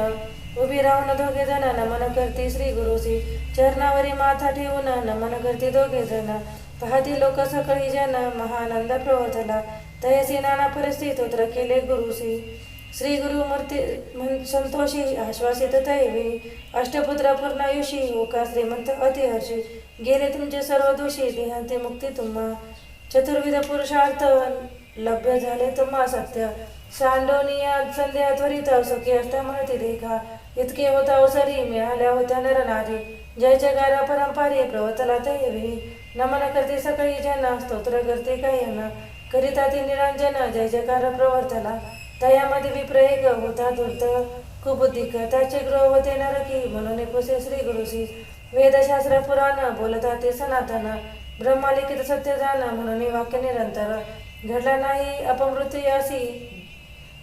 उभी राहून दोघे जण नमन करती श्री गुरुसी. चरणावरी माथा ठेवून नमन करती दोघे जण. पाहती लोक सकळी जन महानंद प्रवर्तला. तयसी नाना परिस्थित उतर केले गुरुसी. श्री गुरु मूर्ती संतोषी आश्वासित दैवी. अष्टपुत्र पूर्णायुषी होका श्रीमंत अतिहर्षी. गेले तुमचे सर्व दोषी देहांती मुक्ती तुम्हा. चतुर्विध पुरुषार्थ लभ्य झाले तुम्हा सत्य. सांडोनिया संध्या त्वरित सुखी असता म्हणती देखा. इतके होता अवसरी मिळाल्या होत्या नरनारी. जय जयकार परंपारी प्रवतला दैवी. नमन करते सकळी जन स्तोत्र करते कायन. करिता ती निरंजन जय जयकार प्रवर्तला. तयामध्ये विप्रयोग होता धूर्त कुबुद्धिक. त्याचे गृह होते नरकी म्हणून पुसे श्री गुरुसी. वेदशास्त्र पुराण बोलता ते सनातन. ब्रह्मालिखित सत्य जाण म्हणून वाक्य निरंतर. घडला नाही अपमृत्यू असी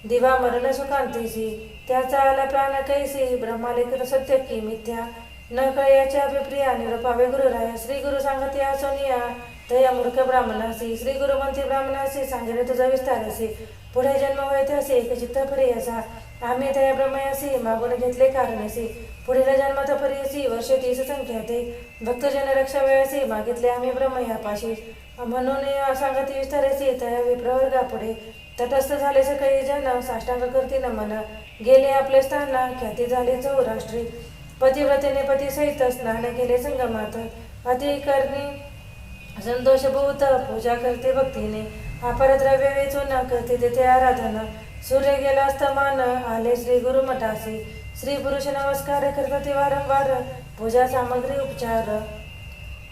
दिवा मरण सुखांतीसी. त्याचा आला प्राण कैसी ब्रह्मालिखित सत्य की मिथ्या. न कळयाच्या विप्रिया निरोपावे गुरुराया. श्री गुरु सांगते सोनिया तया मूर्ख ब्राह्मणासी. श्री गुरु म्हणते ब्राह्मणासी सांगणे तुझा विस्तारसी. पुढे जन्म होय त्यासी एक चित्त प्रियसा. आम्ही तया ब्रह्मयासी मागून घेतले कारणसी. पुढील जन्मात परियसी वर्ष 30 संख्या ते. भक्तजन रक्षा वेळसी मागितले आम्ही ब्रह्मयापाशी. म्हणून सांगती विस्तारायची तया विप्रवर्गा पुढे. तटस्थ झाले सकळी जन साष्टांग करती नमन. गेले आपले स्थान ख्याती झाली चौराष्ट्री. पतिव्रतेने पती सहित स्नान केले संगमात. अति करणी संतोष भूत पूजा करते भक्तीने. अपरद्रव्य वेचून करते तेथे आराधना. सूर्य गेला अस्तमान आले श्री गुरु मठासी. श्री पुरुष नमस्कार करते वारंवार पूजा सामग्री उपचार.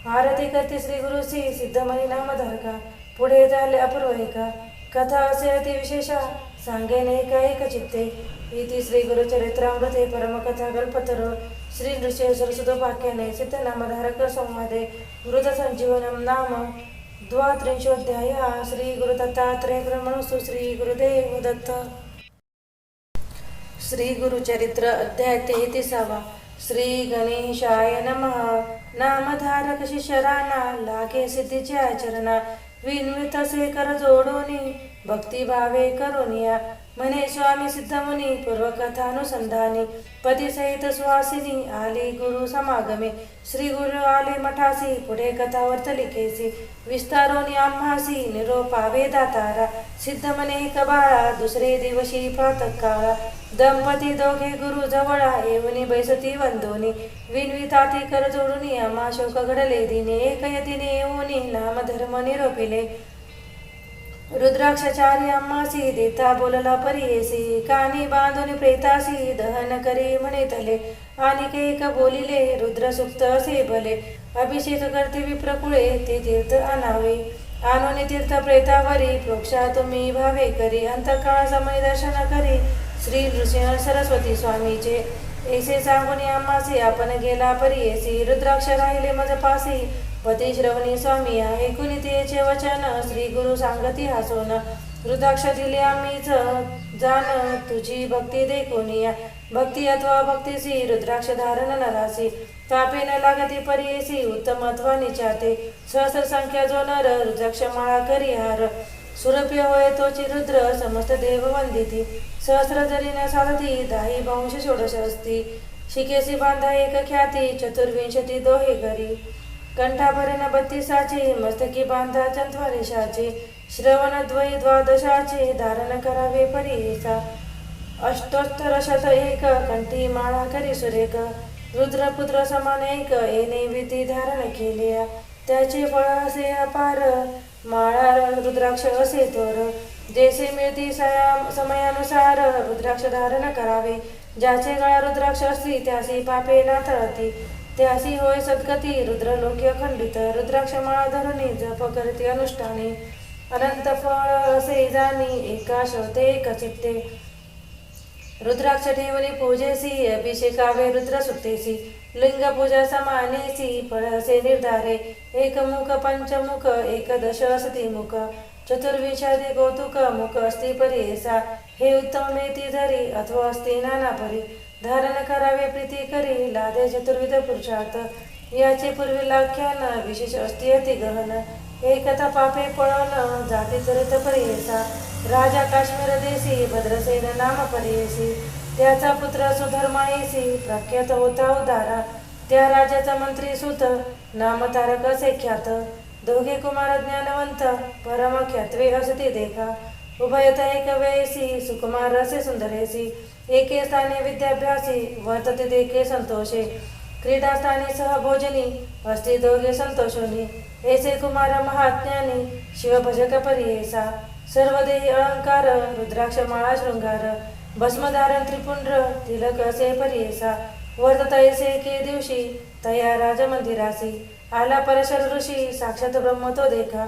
आरती करते श्री गुरुसी सिद्धमणी नामधारका. पुढे झाले अपूर्व एका. कथा असे अति विशेषा सांगेने एक चित्ते. इति श्री गुरुचरित्रामृते परमकथा कल्पतर. श्री नृसिंह सरस्वतोपाख्याने सिद्धनामधारक संवादे वृत संजीवनम नाम 32 श्री गुरु दत्तात्रेय ब्रह्मणस्तु. श्री गुरुदेव दत्त. श्री गुरुचरित्र अध्याय 33. श्री गणेशाय नमः. नामधारक शिष्यराना लागे सिद्धीच्या चरणा. विनवित से कर जोडोनी भक्तिभावे करुनिया. म्हणे स्वामी सिद्धमुनी पूर्वकथानुसंधानी. पतिसहित सुहासिनी आली गुरु समागमे. श्री गुरु आले मठासी पुढे कथा वर्तलिकेसी. विस्तारोनी आम्हासी निरोपावे दातारा. सिद्ध म्हणे कबाळा दुसरे दिवशी प्रातःकाळा. दंपती दोघे गुरु जवळा येऊनी बैसती वंदोनी. विनविताती कर जोडूनी आम्हा शोक घडले दिने. एक यतीने येऊनी नामधर्म निरोपिले. रुद्राक्षचारी आम्हासी देता बोलला परियेसी. कानी बांधून प्रेतासी दहन करी म्हणे तले. आणि कैक बोलिले रुद्रसुक्त असे भले. अभिषेक करते विप्रकुळे ते तीर्थ आणावे. आणून तीर्थ प्रेतावरी प्रोक्षा तुम्ही भावे करी. अंतकाळ समय दर्शन करी श्री नृसिंह सरस्वती स्वामीचे. ऐसे सांगून आम्हासी आपण गेला परियेसी. रुद्राक्ष राहिले मजपासी पती श्रवणी स्वामी. ऐकून तेचे वचन श्री गुरु सांगती हसून. रुद्राक्ष दिले आम्हीच जाण तुझी भक्ती देखुनिया. भक्ती अथवा भक्तीसी रुद्राक्ष धारण नरासी. तापे न लागती परियेसी उत्तमत्वा निचाते. सहस्र संख्या जो नर रुद्राक्ष माळा करी हार. सुरप्य होय तोची रुद्र समस्त देव वंदिती. सहस्र जरी न साधती दाही बहुंश षोडश असती. शिकेसी बांधा एक ख्याती 24 दोहे घरी. कंठाभरण 32 मस्तकी बांधा चंद्ररेषाचे श्रवणद्वय द्वादशाचे धारण करावे परीसा अष्टोत्तर शत एक कंठी माळा करी सुरेख रुद्रपुत्र समान एक येणे विधी धारण केले त्याचे फळ असे अपार माळा रुद्राक्ष असे थोर जैसे मिळती समयानुसार रुद्राक्ष धारण करावे ज्याचे गळा रुद्राक्ष असली त्यासी पापे नाथळती त्यासी होय सद्गती रुद्रलोकी अखंडित रुद्राक्ष माळा धरुणी जप करते अनुष्ठानी अनंत फळ असे जाणी एका श्रोते एक चित्ते रुद्राक्ष ठेवणी पूजेसी अभिषेकावे रुद्र सुतेसी लिंग पूजा समानेसी फळ असे निर्धारे एकमुख पंचमुख एकदश असती मुख चतुर्विंशादी कौतुक मुख असती परीसा हे उत्तम मेती धरी अथवा असती नाना परी धारण करावे प्रीती करी लादे चतुर्विध पुरुषार्थ याचे पूर्वी लाख्यान विशेष असती अति गहन एकता पापे पळण जाती चरित परीसा राजा काश्मीर देशी भद्रसेन नाम परीसी त्याचा पुत्र सुधर्मायसी प्रख्यात होता उदारा त्या राजाचा मंत्री सुत नाम तारक असे ख्यात दोघे कुमार ज्ञानवंत परम ख्यातवे असती देखा उभयत एक वेयसी सुकुमार असे सुंदरेसी एके स्थानी विद्याभ्यासी वर्तते देखे संतोषे क्रीडास्थानी सहभोजनी अस्ति दोघे संतोषोनी ऐसे कुमार महाज्ञानी शिवभजक परीसा सर्वदेही अलंकार रुद्राक्ष माळा शृंगार भस्मधारण त्रिपुंड्र तिलक असे परीसा वर्तत ऐसे एके दिवशी तया राजमंदिरासी आला परशर ऋषी साक्षात ब्रह्म तो देखा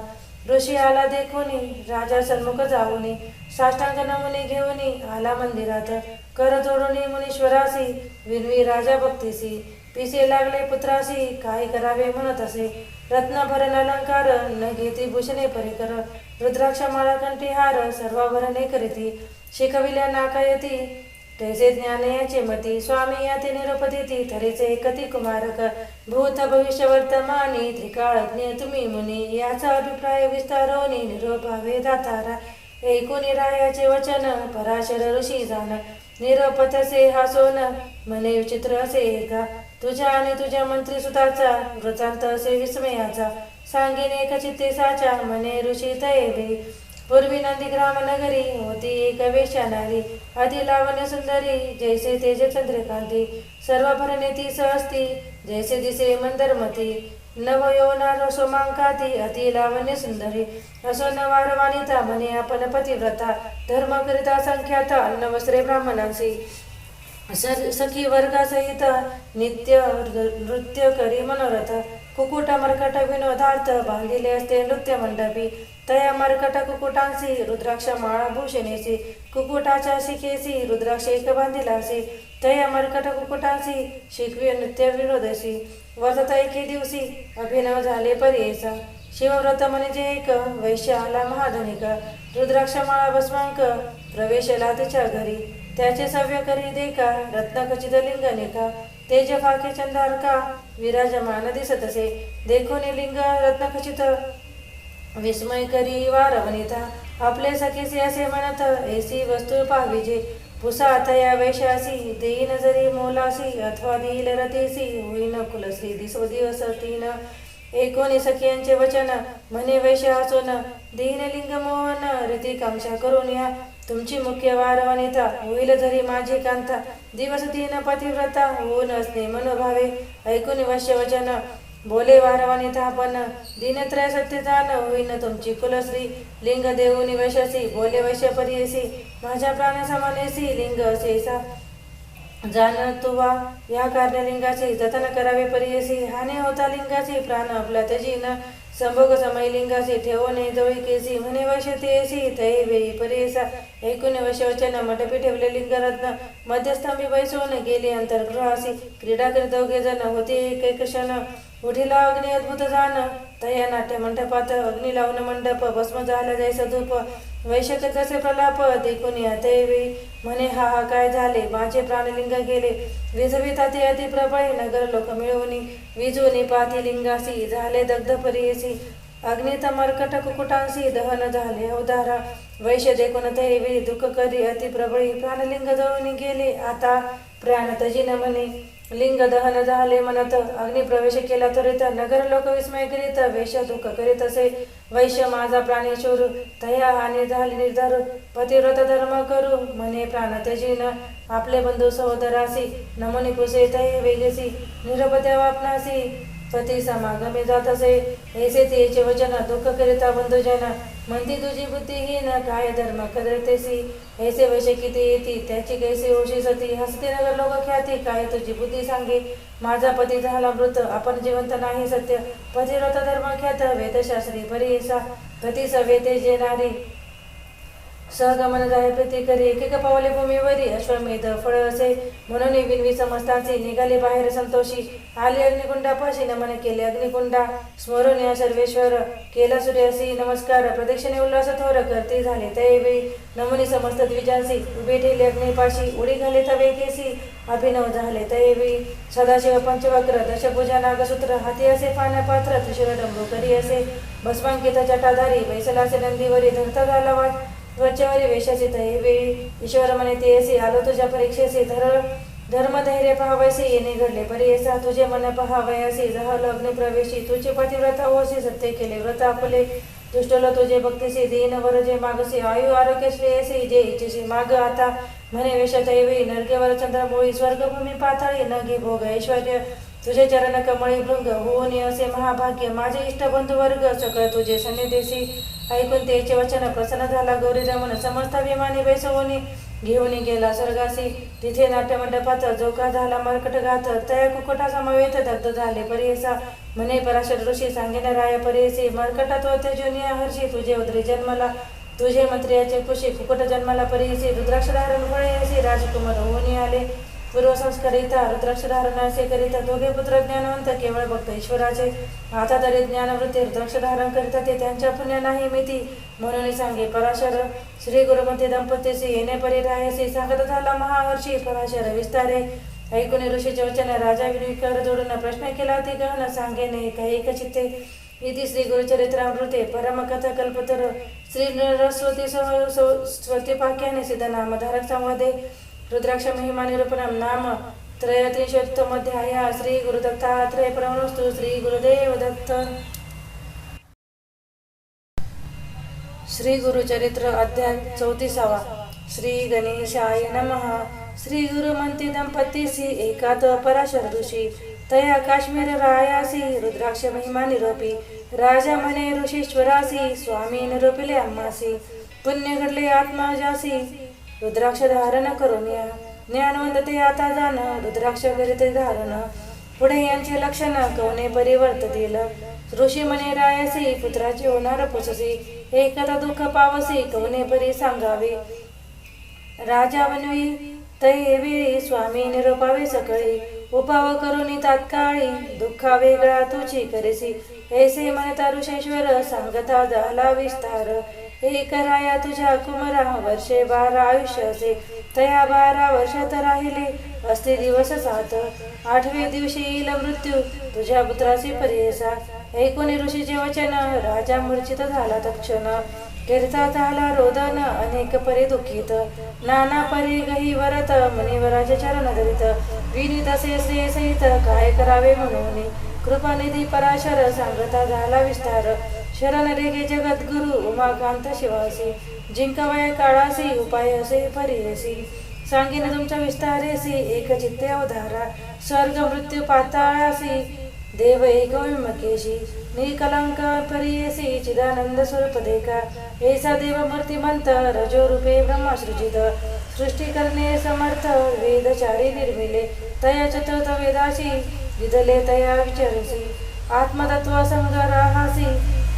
ऋषी आला देखोनी राजा सन्मुख जाऊनी साष्टांग नमुने घेऊनी आला मंदिरात कर जोडूनी मुनीश्वरासी विनवी राजा भक्तीसी पिसे लागले पुत्रासी काय करावे म्हणत असे रत्नभरण अलंकार न घेती भूषणे परिकर रुद्राक्ष माळा कंठीहार सर्वाभरणे करीती शिकविल्या नाकायती तैसे ज्ञान याचे मती स्वामी याते निरोप देती तरीचे एकती कुमारक भूत भविष्य वर्तमानी त्रिकाळज्ञ तुम्ही मुनी याचा अभिप्राय विस्तारोनी निरोपावे दातारा ऐकून रायाचे वचन पराशर ऋषी जाण निरोप तसे हासोन मने विचित्र असे एका तुझ्या आणि तुझ्या मंत्री सुताचा वृत्तांत असे विस्मयाचा सांगेन एक चित्तेसाच्या मने ऋषी तयेवे पूर्वी नंदीग्राम नगरी होती एक वेश्या नारी अति लावण्य सुंदरी जैसे तेज चंद्रकांती सर्व भरणे ती सहस्ती जैसे दिसे मंदरमती नवयौवना सोमांकाती अति लावण्य सुंदरी असो नवार वानिता म्हणे आपण पतिव्रता धर्म करिता संख्यात अन्न वस्त्रे ब्राह्मणांसी सखी वर्गासहित नित्य नृत्य करी मनोरथ कुकुट मरकट विनोदार्थ बांधिले असते नृत्य मंडपी तया मरकट कुकुटांसी रुद्राक्ष माळा भूषणेसी कुकुटाच्या शिखेसी रुद्राक्ष एक बांधिलासी तया मरकट कुकुटांसी शिकवी नृत्य विनोदसी वर्तता एके दिवशी अभिनव झाले परीसा शिवव्रत म्हणजे एक वैश्य आला महाधनिक रुद्राक्ष माळा भस्मांक प्रवेशला तिच्या घरी त्याचे सव्य करी देखा रत्नखचित लिंगनिका तेज फाके चंदारका विराजमान दिसत असे देखून लिंग रत्नखचित विस्मय करी वारवनिता आपले सखीसे असे म्हणत ऐसी वस्तू पाहाविजे पुसा तया वैशासी देईन जरी मोलासी अथवा देईल रतीसी होईन कुलश्री दिसो दिवस तीन एकोणी सखियांचे वचन म्हणे वैश्य हसून देईन लिंग मोहन रीतिकांक्षा करून या तुमची मुख्य वारवनिता होईल जरी माझी कांता दिवस तीन पतिव्रता होऊन असणे मनोभावे ऐकून वश्य वचन बोले वारवनिता आपण दिनत्रय सत्य जाण होईन तुमची कुलश्री लिंग देऊनी वैश्यसी बोले वैश्य परीयसी माझ्या प्राणसमानेसी लिंग असेसा जाण तुवा या कार्यलिंगाचे जतन करावे परीयसी हाने होता लिंगाची प्राण आपला त्यजीन संभोग समय लिंगासी ठेवणे जवळी केसी म्हणे वैश्य तेसी तये वेळी परेसा ऐकून वैश्यवचन मंडपी ठेवले लिंगरत्न मध्यस्थंभी बैसून गेले अंतर्गृहासी क्रीडा करीत दोघे जण होते एक क्षण उठिला अग्नी अद्भुत जाण तया नाट्य मंडपात अग्नी लावून मंडप भस्म झाला जायचा धूप वैश्यक जसे प्रलाप देखून यातवेळी म्हणे हा हा काय झाले माझे प्राणलिंग गेले विझविता ते अतिप्रबळे नगर लोक मिळवणी विजूनी पाती लिंगासी झाले दग्ध परीयसी अग्नित मरकट कुकुटांसी दहन झाले अवधारा वैश्य देखून तैवेळी दुःख करी अतिप्रबळी प्राणलिंग जळून गेले आता प्राण तजिन म्हणे लिंग दहन झाले म्हणत अग्निप्रवेश केला त्वरित नगर लोक विस्मय करीत वेश दुःख करीत असे वैश्य माझा प्राणेश्वर तया हानी झाली निर्धार पतिव्रत धर्म करू म्हणे प्राण त्यजीन आपले बंधू सहोदरासी नमुनी कुसे तये वेगसी निरपत्या वापनासी पती समागमे जात असे ऐसे तेचे वचन दुःख करिता बंधुजन म्हणती तुझी बुद्धिहीन काय धर्म करतेसी ऐसे वैश्य किती येती त्याची कैसे ओशी सती हसते नगर लोक ख्याती काय तुझी बुद्धी सांगे माझा पती झाला मृत आपण जिवंत नाही सत्य पतिव्रत धर्म ख्यात वेदशास्त्री परिसा पती सवेते जे नारी सहगमन जाय प्रती करी एकेक पावले भूमीवरी अश्वमेध फळ असे म्हणून विनवी समजताची निघाले बाहेर संतोषी आले अग्निकुंडापाशी नमन केले अग्निकुंडा स्मरून या सर्वेश्वर केला सूर्यासी नमस्कार प्रदक्षिणे उल्हास थोर करते झाले त्यावेळी नमुनी समस्त द्विजांसी उभे ठेवले अग्निपाशी उडी घाले तवे केसी अभिनव झाले त्यावेळी सदाशिव पंचवक्र दशभुजा नागसूत्र हाती असे पान पात्र त्रिशूळ डंबू करी असे भस्मांकित जटाधारी बैसला असे नंदीवरी धरता झाला वाट त्वचेवरी वेशाचे वेळी ईश्वर म्हणे ते असे आलो तुझ्या परीक्षेचे धर्मधैर्य पाहावयाचे येणे घडले परीयसा तुझे मन पाहावयासी जहल अग्निप्रवेशी तुझे पतिव्रता होसी सत्य केले व्रत आपले दुष्टल तुझे भक्तीसी दीन वर जे मागसी आयु आरोग्य श्रेयसी जे इच्छेसी माग आता म्हणे वेशाच्या वेळी नरकेवर चंद्रमोळी स्वर्गभूमी पाताळी न घे भोग ऐश्वर्य तुझे चरण कमळी भृंग होऊन असे महाभाग्य माझे इष्ट बंधू वर्ग सकळ तुझे सन्निधेसी ऐकून त्याचे वचन प्रसन्न झाला गौरी रमण समस्त विमानी बैसवून घेऊन गेला स्वर्गासी तिथे नाट्यमंडपात जोका झाला मरकट घात तया कुकुटा समवेत दग्ध झाले परेसा म्हणे पराशर ऋषी सांगेन राय परेसी मरकटात त्यजून हर्षी तुझे उदरी जन्मला तुझे मंत्र्याचे खुशी कुकुट जन्माला परेसी रुद्राक्ष धारण फळे राजकुमार होऊन आले पूर्वसंस्कारिता रुद्राक्ष धारण असे करिता दोघे पुत्र ज्ञानवंत केवळ भक्त ईश्वराचे आता तरी ज्ञानवृत्ती रुद्राक्ष धारण करिता ते त्यांच्या पुण्य नाही मिती म्हणून सांगे पराशर श्री गुरुमती दंपतीशी येणे परी राहायसी सांगत झाला महाहर्षी पराशर विस्तारे ऐकून ऋषीचे वचन राजा विनिकर जोडून प्रश्न केला ती गहन सांगेने काही चित्ते इति श्री गुरुचरित्रामृते परमकथा कल्पतर श्री नरस्वती स्वतिपाख्याने सिद्धनामधारक संवादे रुद्राक्ष महिमा निरूपणम नाम त्रयत्रिशोत्तमोध्याय श्री गुरुदत्तात्रय परमस्तु श्री गुरुदेव दत्त. श्री गुरुचरित्र अध्याय 34. श्री गणेशाय नमः. श्री गुरुमंती दंपतीसी एकात पराशर ऋषी तया काश्मीर रायासी रुद्राक्ष महिमा निरोपी राजा म्हणे ऋषीश्वरासी स्वामी निरोपिले आम्हासी पुण्य घडले आत्माजासी रुद्राक्ष धारण करून या ज्ञानवंत ते आता जाण रुद्राक्ष करीत धारण पुढे यांचे लक्षण कवने परिवर्ततील ऋषी म्हणे रायासी पुत्राचे होणार पुससी एकदा दुःख पावसी कवने परी सांगावे राजा बनवी तये वेळी स्वामी निरोपावे सकळी उपाव करून तात्काळी दुःखा वेगळा तुझी करेसी ऐसे म्हणता ऋषेश्वर सांगता झाला विस्तार एक राया तुझ्या कुमरा वर्षे 12 आयुष्याचे तया 12 वर्षात राहिले असते दिवस 7 8व्या दिवशी येईल मृत्यू तुझ्या पुत्रासी परेसा ऐकून ऋषीचे वचन राजा मूर्छित झाला तक्षण कीर्ता झाला रोदन अनेक परी दुःखित नाना परी गही वरत मुनिवराचे चरण धरित विनीत असे श्रेय सहित काय करावे म्हणून कृपानिधी पराशर सांगता झाला विस्तार शरण रेगे जगद्गुरु उमाकांत शिवासी जिंकावया काळासी उपाय असे परीयसी सांगीन तुमच्या विस्तारेसी एक चित्ते अवधारा स्वर्ग मृत्यू पाताळासी देव एक विमकेशी निकलंक परीयसी चिदानंद स्वरूप देखा ऐसा देव मूर्तिमंत रजो रूपे ब्रह्मसृजित सृष्टी करणे समर्थ वेदचारी निर्मिले तया चतुर्थ वेदाशी विधले तया विचारसी आत्मतत्व संग्रहासी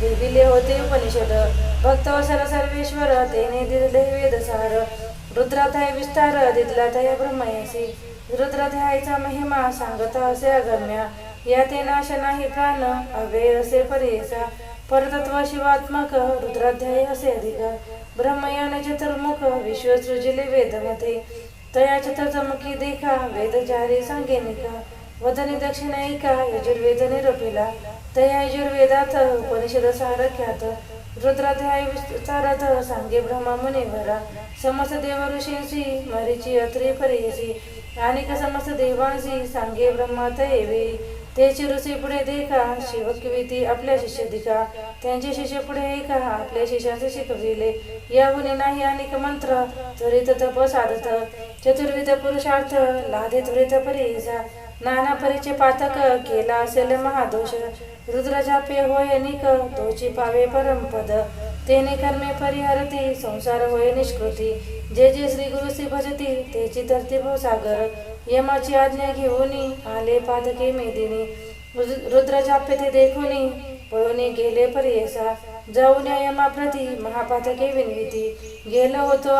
केविले होते उपनिषद भक्तवसर सर्वेश्वर तेने दिले वेदसार रुद्राध्याय विस्तार दिदला तया ब्रह्मयसी रुद्राध्यायचा महिमा सांगता असे अगम्य याते नाश नाही प्राण अव्यय असे परेसा परतत्व शिवात्मक रुद्राध्याय असे अधिक ब्रह्मयान चतुर्मुख विश्व सृजिले वेदमते तया चतुर्थमुखी देखा वेदचारी सांगेनिका वदनी दक्षिणैका यजुर्वेद निरूपिला तया यजुर्वेदात उपनिषद सार ख्यात रुद्राध्याय विस्तारात सांगे ब्रह्मा मुनिवरा समस्त देव ऋषींशी मरीची अत्रे परेसी आणि समस्त देवांशी सांगे ब्रह्मा तैवे त्याची ऋषी पुढे देखा शिवकिविती आपल्या शिष्य दिका त्यांचे शिष्य पुढे ऐका आपल्या शिष्याचे शिकविले याहुनी नाही अनेक मंत्र त्वरित तप साधत चतुर्विध पुरुषार्थ लाधे त्वरित परीचा नाना परीचे पातक केला असेल महादोष रुद्रजापे होय निक तोची पावे परमपद तेने कर्मे परिहरती संसार होय निष्कृती जे जे श्री गुरु श्री भजती तेची तरती भवसागर यमाची आज्ञा घेऊन आले पादके मेदिनी रुद्रजापे ते देखुनी पळून गेले पर्येसा जाऊन या यमाप्रती महापातके विनविती गेलो होतो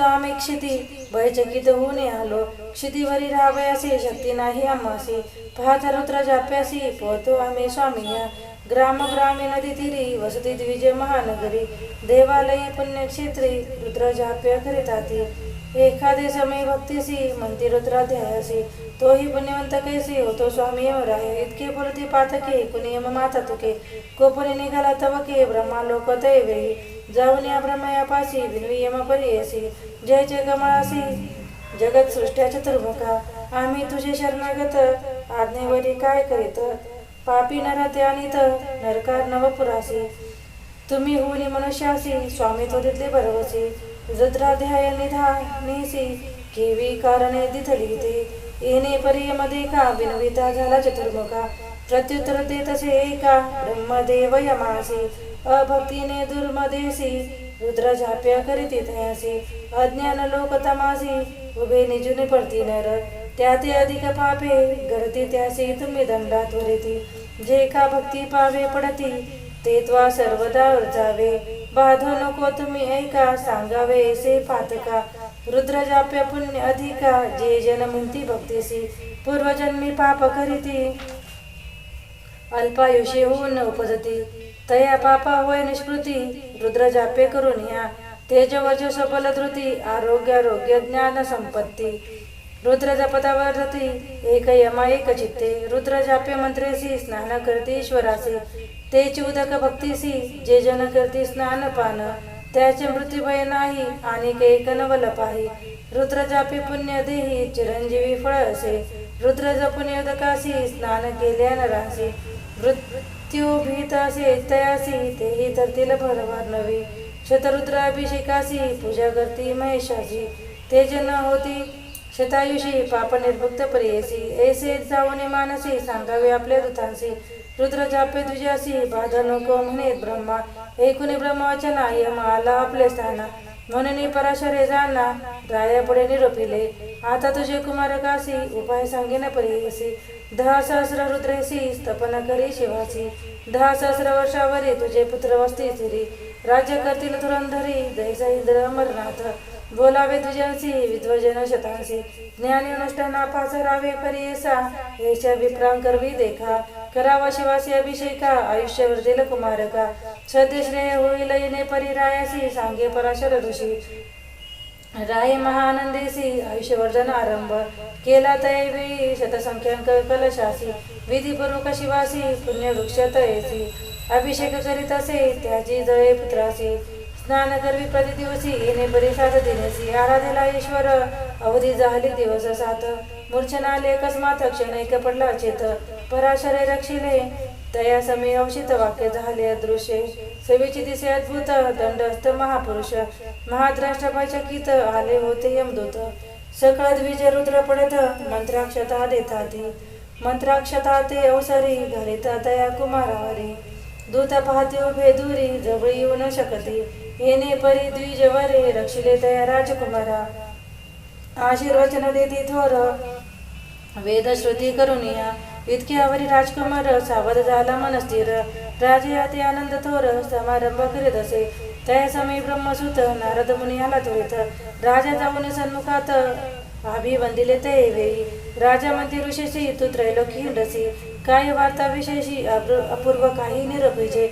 आम्ही क्षिती भयचकित होऊन आलो क्षितीवरी राहावयासी शक्ती नाही आम्हासी पाहता रुद्र जाप्यासी पोहतो आम्ही स्वामिया ग्रामी नदी तीरी वसती द्विजय महानगरी देवालयी पुण्यक्षेत्री रुद्र जाप्य करिताती एखादे समय भक्तीसी म्हणती रुद्राध्यायासी तोही पुण्यवंत कैसी होतो स्वामी यमराय इतके बोलती पातके कुणी यम माता तुके कोपरी निघाला तवके ब्रह्मा लोक दैवेही जाऊन या ब्रह्मयापासी विनवी यम परियसी जय जय कमळासी जगत सृष्ट्या चतुर्मुखा आम्ही तुझे शरणागत आज्ञेवरी काय करीत पापी नरते अनित नरकार नवपुरासी तुम्ही होनी मनुष्यासी स्वामी तो तिथले भरवसी रुद्राध्याय निधानीसी केवी कारणे दिथली ते येणे पर्यमध्ये का विनविता झाला चतुर्मुखा प्रत्युत्तर देत असे एका ब्रह्मदेव यमासी अभक्तीने दुर्मदेसी रुद्र झाप्या करीती तयासी अज्ञान लोक तमासी उभे निजुने पडती नर त्या ते अधिक पापे घडती त्यासी तुम्ही दंडा त्वरिती जे का भक्ती पावे पडती ते त्वा सर्वदा जावे बाधो नको तुम्ही ऐका सांगावे से पातका रुद्र जाप्य पुण्य अधिका जे जन म्हणती भक्तीसी पूर्वजन्मी पाप करीती अल्पायुषी होऊन उपजती तया पापा होय निष्कृती रुद्र जापे करून या तेजवजस बलधृती आरोग्य ज्ञान संपत्ती रुद्र जपतावरती एक यमा एक चित्ते रुद्र जाप्य मंत्रेसी स्नान करती ईश्वरासी तेची उदक भक्तीसी जे जन करती स्नान पान त्याचे मृत्यूभय नाही आणि एक नवल पाही रुद्र जापे पुण्य देही चिरंजीवी फळ असे रुद्र जपून उदकासी स्नान केल्या नरासी मृत्यू भीत असे तयासी तेही तरतील भरवार नवी शतरुद्र अभिषेकासी पूजा करती महेशाची तेज न होती शतायुषी पाप निर्भुक्त प्रियसी ऐसे जाऊन मानसी सांगावे आपल्या दूतांसी रुद्र जापे द्विजासी बाधा नको म्हणेत ब्रह्मा ऐकुनी ब्रह्मवचना यम आला आपले स्थाना म्हणून पराशरे जाना राया पुढे निरोपिले आता तुझे कुमारकासी उपाय सांगेन प्रियसी 10 सहस्र रुद्रेसी स्तपन करी शिवासी 10 सहस्र वर्षावरी तुझे पुत्र वस्ती राज्य करतील धुरंधरी जैसा इंद्र अमरनाथ बोलावे तुझ्यांसी विद्वजन शतांसी ज्ञानी अनुष्ठाना पाचरावे परियसा येशा विप्रां करवी देखा करावा शिवासी अभिषेका आयुष्य वर्धेल कुमारका सद्यश्रेय होईल येणे परिरायासी सांगे पराशर ऋषी राय महानंदेसी आयुष्यवर्धन आरंभ केला तैवेळी शतसंख्यांक कलशासी विधिपूर्वक शिवासी पुण्यवृक्ष तयसी अभिषेक करीत असे त्याची जळे पुत्रासी स्नान करवी प्रतिदिवसी येणे परी 7 दिनेसी आराधेला ईश्वर अवधी झाली दिवस 7 मूर्छनाले अकस्मात क्षण एक पडला चेत पराशरे रक्षिले तया समी औषित वाक्य झाले अदृश्य सेवेची दिसे अद्भुत दंडस्थ महापुरुष महाद्राष्ट्रचकित आले होते यमदूत सकळ द्विज रुद्र पडत मंत्राक्षता देताती मंत्राक्षता ते अवसरी घालिता तया कुमारावरी दूत पाहते उभे दुरी जवळ येऊ न शकती येणे परी द्विजवरे रक्षिले तया राजकुमारा आशीर्वचन देती थोर वेद श्रुती करुनिया इतक्यावरी राजकुमार सावध झाला मनस्थिर राजे ते आनंद थोर समारंभ करीत असे त्या समय ब्रह्मसूत नारद मुनी आला त्वरित राजा जाऊन सन्मुखात अभिवंदिले ते वेळी राजा म्हणते ऋषीशी तू त्रैलोकी हिंडसी काय वार्ता विशेषी अपूर्व काही निरभिजे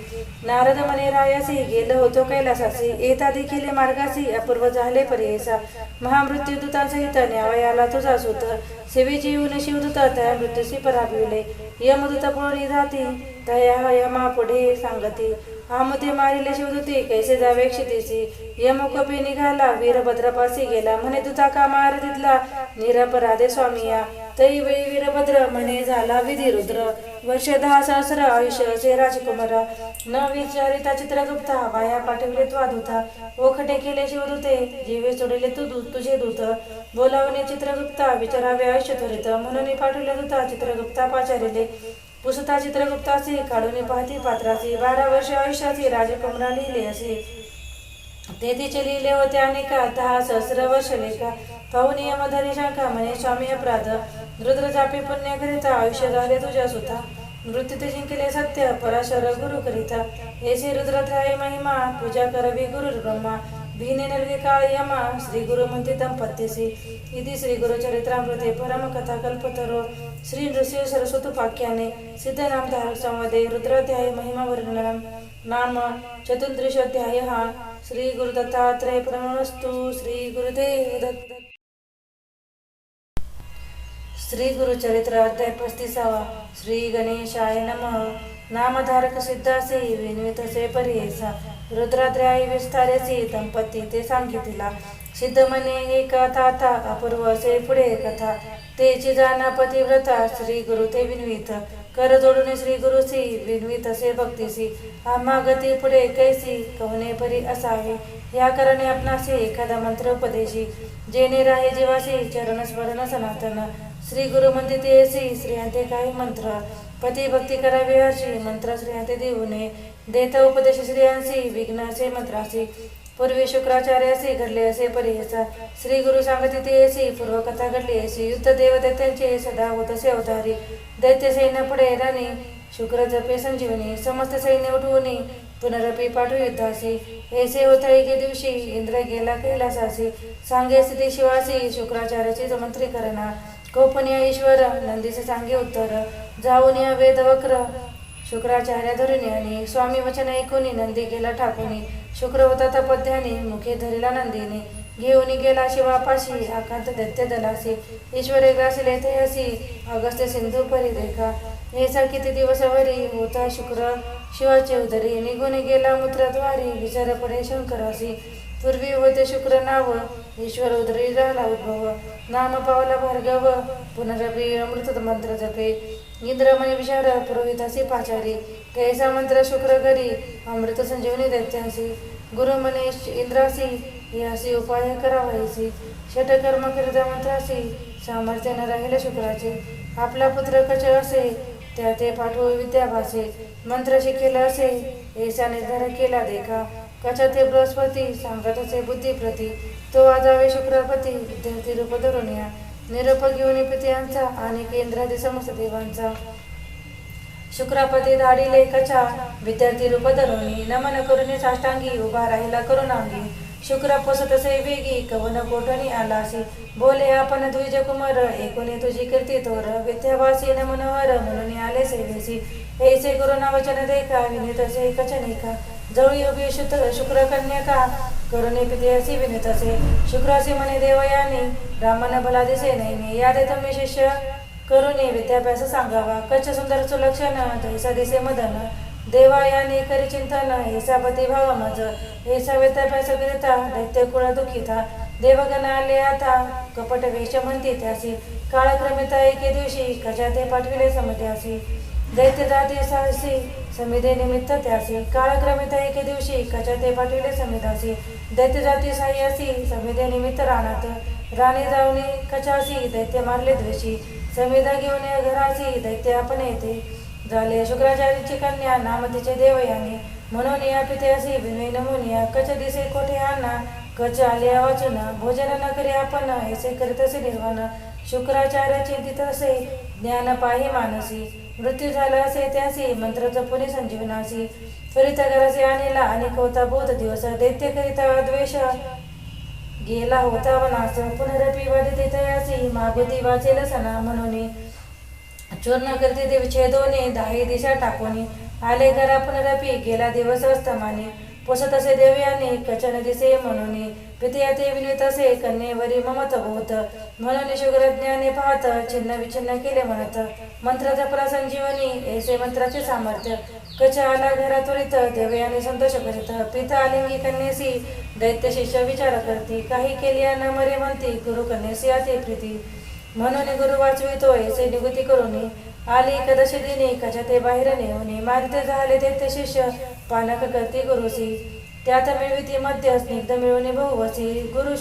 नारद मने रायासी गेलो होतो कैलासासी येता देखील मार्गासी अपूर्व झाले पर्येसा महामृत्यू दूतांसहित न्यावयाला तुझा सूत सेवेची येऊन शिवदूत त्या मृत्यूशी पराभिवले यमदूत पुढे जाती तया यमा पुढे सांगती आमुते मारिले शिवदूते कैसे जावे क्षितीसी यमकोपी निघाला वीरभद्रापासी गेला म्हणे तुझा का मार तिथला निरपराधे स्वामिया तई वेळी वीरभद्र म्हणे झाला विधी रुद्र वर्ष 10 सहस्र आयुष्य असे राजकुमारा न विचारिता चित्रगुप्ता वाया पाठविले त्वा दूता ओखटे केले शिवदूते जीवे सोडले तुझे दूत बोलावणे चित्रगुप्ता विचारावे आयुष्य त्वरित म्हणून पाठविले दूता चित्रगुप्ता पाचारिले पुसता चित्रगुप्तासी काढून पाहती पात्रासी 12 वर्ष आयुष्याची राजकुमारा लिहिले असे ते तिचे लिहिले होते अनेका 10 सहस्र वर्ष लेखा पाहून यमधरी शंका म्हणे स्वामी अपराध रुद्र जापे पुण्य करिता आयुष्य झाले तुझ्या सुता मृत्यू ते जिंकले सत्य पराशर गुरु करिता ऐसे रुद्रत्राय महिमा पूजा करवी गुरु ब्रह्मा भीने नलगे काळ यमा श्री गुरु म्हणते दंपत्यसी इति श्री गुरु चरित्रामृते परम कथा कल्पतरो श्री नृसिंह सरस्वती पाख्याने सिद्ध नामधारक संवादे रुद्राध्याय महिमा वर्णनम नाम चतुर्दशाध्याय श्री गुरु दत्तात्रय प्रणमस्तु श्री गुरुदेव दत्त श्री गुरु चरित्र अध्याय 35 श्री गणेशाय नमः नामधारक सिद्धासे विन्वितसे परियेसा रुद्राध्याय विस्तारेसी दंपती ते सांगितला सिद्ध म्हणे एक कथा अपूर्व असे पुढे कथा तेची जाना पतिव्रता श्री गुरु ते विन्वित कर जोडून श्री गुरुसी विन्वित असे भक्तीसी आम्हा गती पुढे कैसी कवने परी असावे या कारणे आपणासे एखादा मंत्र उपदेशी जेणे राहे जीवासी चरण स्मरण सनातन श्री गुरु म्हणते तेसी श्रेयांते काही मंत्र पती भक्ती करावी अशी मंत्र श्रेयांते देऊने देता उपदेश श्रेयांसी विघ्नाचे मंत्रासी पूर्वी शुक्राचार्यासी घडले असे परियसा श्री गुरु सांगते तेसी पूर्वकथा घडली अशी युद्ध देवदैत्यांचे सदा होत असे अवतारी दैत्य सैन्य पुढे राणी शुक्र जपे संजीवनी समस्त सैन्य उठवून पुनरपी पाठू युद्धासी ऐसे होता एके दिवशी इंद्र गेला कैलासासी सांगे स्थिती शिवासी शुक्राचार्याची मंत्री करना गोपनीय ईश्वर नंदीचे सांगे उत्तर जाऊन या वेद वक्र शुक्राचार्य धरून आणि स्वामी वचन ऐकून नंदी गेला ठाकून शुक्र होता तपध्याने मुखे धरिला नंदीने घेऊन गेला शिवापाशी आकांत दैत्य दलासी ईश्वरे ग्रासिले ते असी अगस्त्य सिंधू परी देखा ऐसा किती दिवसावरी होता शुक्र शिवाचे उदरी निघून गेला मूत्रद्वारी विचार पडे शंकरासी पूर्वी होते शुक्र नाव ईश्वर उदरी झाला उद्भव नाम पावला भार्गव पुनरपी अमृत मंत्र जपे इंद्रमणी विचार पुरोहितासी पाचारी कैसा मंत्र शुक्र घरी अमृत संजीवनी दैत्यांसी गुरु म्हणे इंद्रासी यासी उपाय करावायसी षटकर्म करिता मंत्रासी सामर्थ्य न राहिले शुक्राचे आपला पुत्र कच असे त्या ते पाठवू विद्याभासे मंत्र शिकेला असे ऐसा निर्धार केला देखा कचा ते बृहस्पती सांगत असे बुद्धिप्रती तो आजावे शुक्रपती विद्यार्थी रूप धरून या निरोप घेऊन पित्यांचा आणि केंद्रादी समस्त देवांचा शुक्रापती धाडिले कचा विद्यार्थी रूप धरून नमन करून साष्टांगी उभा राहिला करुणांगी शुक्र पोसत असे वेगी कवन कोठणी आलासी बोले आपण द्विज कुमार एकोणी तुझी कीर्ती तोर विद्यावासी न मनोहर म्हणून आले सेवेसी ऐसे करुणा वचन देखा विनित असे कचनिका जवळ योगी शुक्र कन्या करुणे पितेसी विनित असे शुक्रासी म्हणे देवयानी ब्राह्मण भला दिसे नाही यादे तुम्ही शिष्य करुणे विद्याभ्यास सांगावा कच्छ सुंदर सुलक्षण तैसा दिसे मदन देवायानी करी चिंतन ऐसा पती भाव मज ऐसा विद्याभ्यास करिता दैत्य कुळ दुखिता देवगण आले आता कपट वेश म्हणती त्यासी काळक्रमिता एके दिवशी कजा ते पाठविले समत्यासी दैत्य जाती साहसी समिधे निमित्त त्यासी काळक्रमिता एके दिवशी कजा ते पाठविले समिधासी दैत्य जाती साह्यासी समिधे निमित्त रानात राणे जाऊन कचासी दैत्य मारले द्वेषी समिधा घेऊन घरासी दैत्य आपण येते झाले शुक्राचार्याची कन्या नाम तिचे देवयानी म्हणून या पित्यासी विनय नमुनिया कच दिसे कोठे आणा कच आले वाचून भोजन न करी आपण ऐसे करीत असे निर्वाण शुक्राचार्य चिंतित असे ज्ञान पाही मानसी मृत्यू झाला असे त्यासी मंत्र जपुनी संजीवनासी त्वरित घराचे आणला आणि होता बोध दिवस दैत्य करिता द्वेष गेला होता वनास पुनरपी वादिते तयासी मागुती वाचेल सना म्हणून चूर्ण करते देव छेदोने 10 दिशा टाकोनी आले घरा पुनरपी गेला दिवस अस्तमाने पोसत असे देवयाने कचन दिसे म्हणून पित्या ते विनित असे कन्येवरी ममत होत म्हणून शुक्रज्ञाने पाहत छिन्न विछिन्न केले म्हणत मंत्र जपला संजीवनी ऐसे मंत्राचे सामर्थ्य कच आला घरा त्वरित देवयाने संतोष करीत पिता आलिंगी कन्येसी दैत्य शिष्य विचार करती काही केली न मरे म्हणती गुरु कन्येसी अति प्रीती म्हणून गुरु वाचवितो ऐसे निगुती करून आली कदशी दिनी कच्या ते बाहेर नेऊन मारिते झाले दैत्य शिष्य पानक करती गुरुसी त्यात मिळविती मध्य स्निग्ध मिळवणे बहुवसी गुरु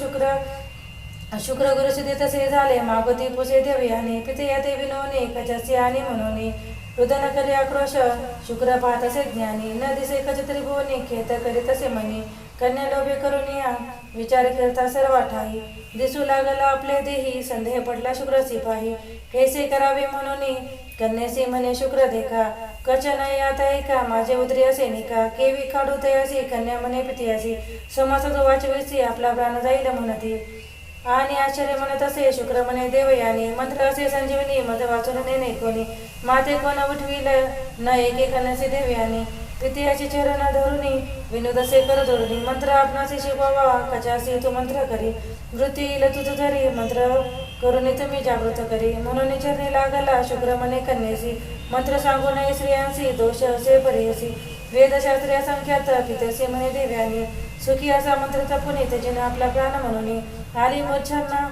शुक्र गुरुसिद्धी तसे झाले मागोती पुसे देवयाने पिते याते विनवणे कचासी आणि म्हणून रुदन करे आक्रोश शुक्र पाहत असे ज्ञानी न दिसे कच त्रिभुवनी खेत करी तसे म्हणे कन्या लोभे करून या विचार करता सर्व ठाई दिसू लागला आपले देही संदेह पडला शुक्र सिपाही कैसे करावे म्हणून कन्यासी म्हणे शुक्र देखा कच नाही आता ऐका माझे उदरी असे निका केवी काढू तयासी कन्या म्हणे पितयासी समासात वाचवेसी आपला प्राण जाईल म्हणती आणि आश्चर्य म्हणत असे शुक्र म्हणे देवयानी मंत्र असे संजीवनी मध वाचून नेणे कोणी माते कोण उठविल न एके कन्यासी देवयानी पितयाची चरण धरुनी विनोद असे कर धरुनी मंत्र आपणासी शिकवावा कचासी तू मंत्र करी वृत्ती येईल तुझ धरी मंत्र करून तुम्ही जागृत करी म्हणून चरणी लागला शुक्र म्हणे कन्येसी मंत्र सांगू नये स्त्रियांसी दोष असे परियसी वेदशास्त्रीय संख्यात पितसी म्हणे देव्यानी सुखी असा मंत्र जपुनी त्याच्याने आपला प्राण म्हणून आली मोच्छांना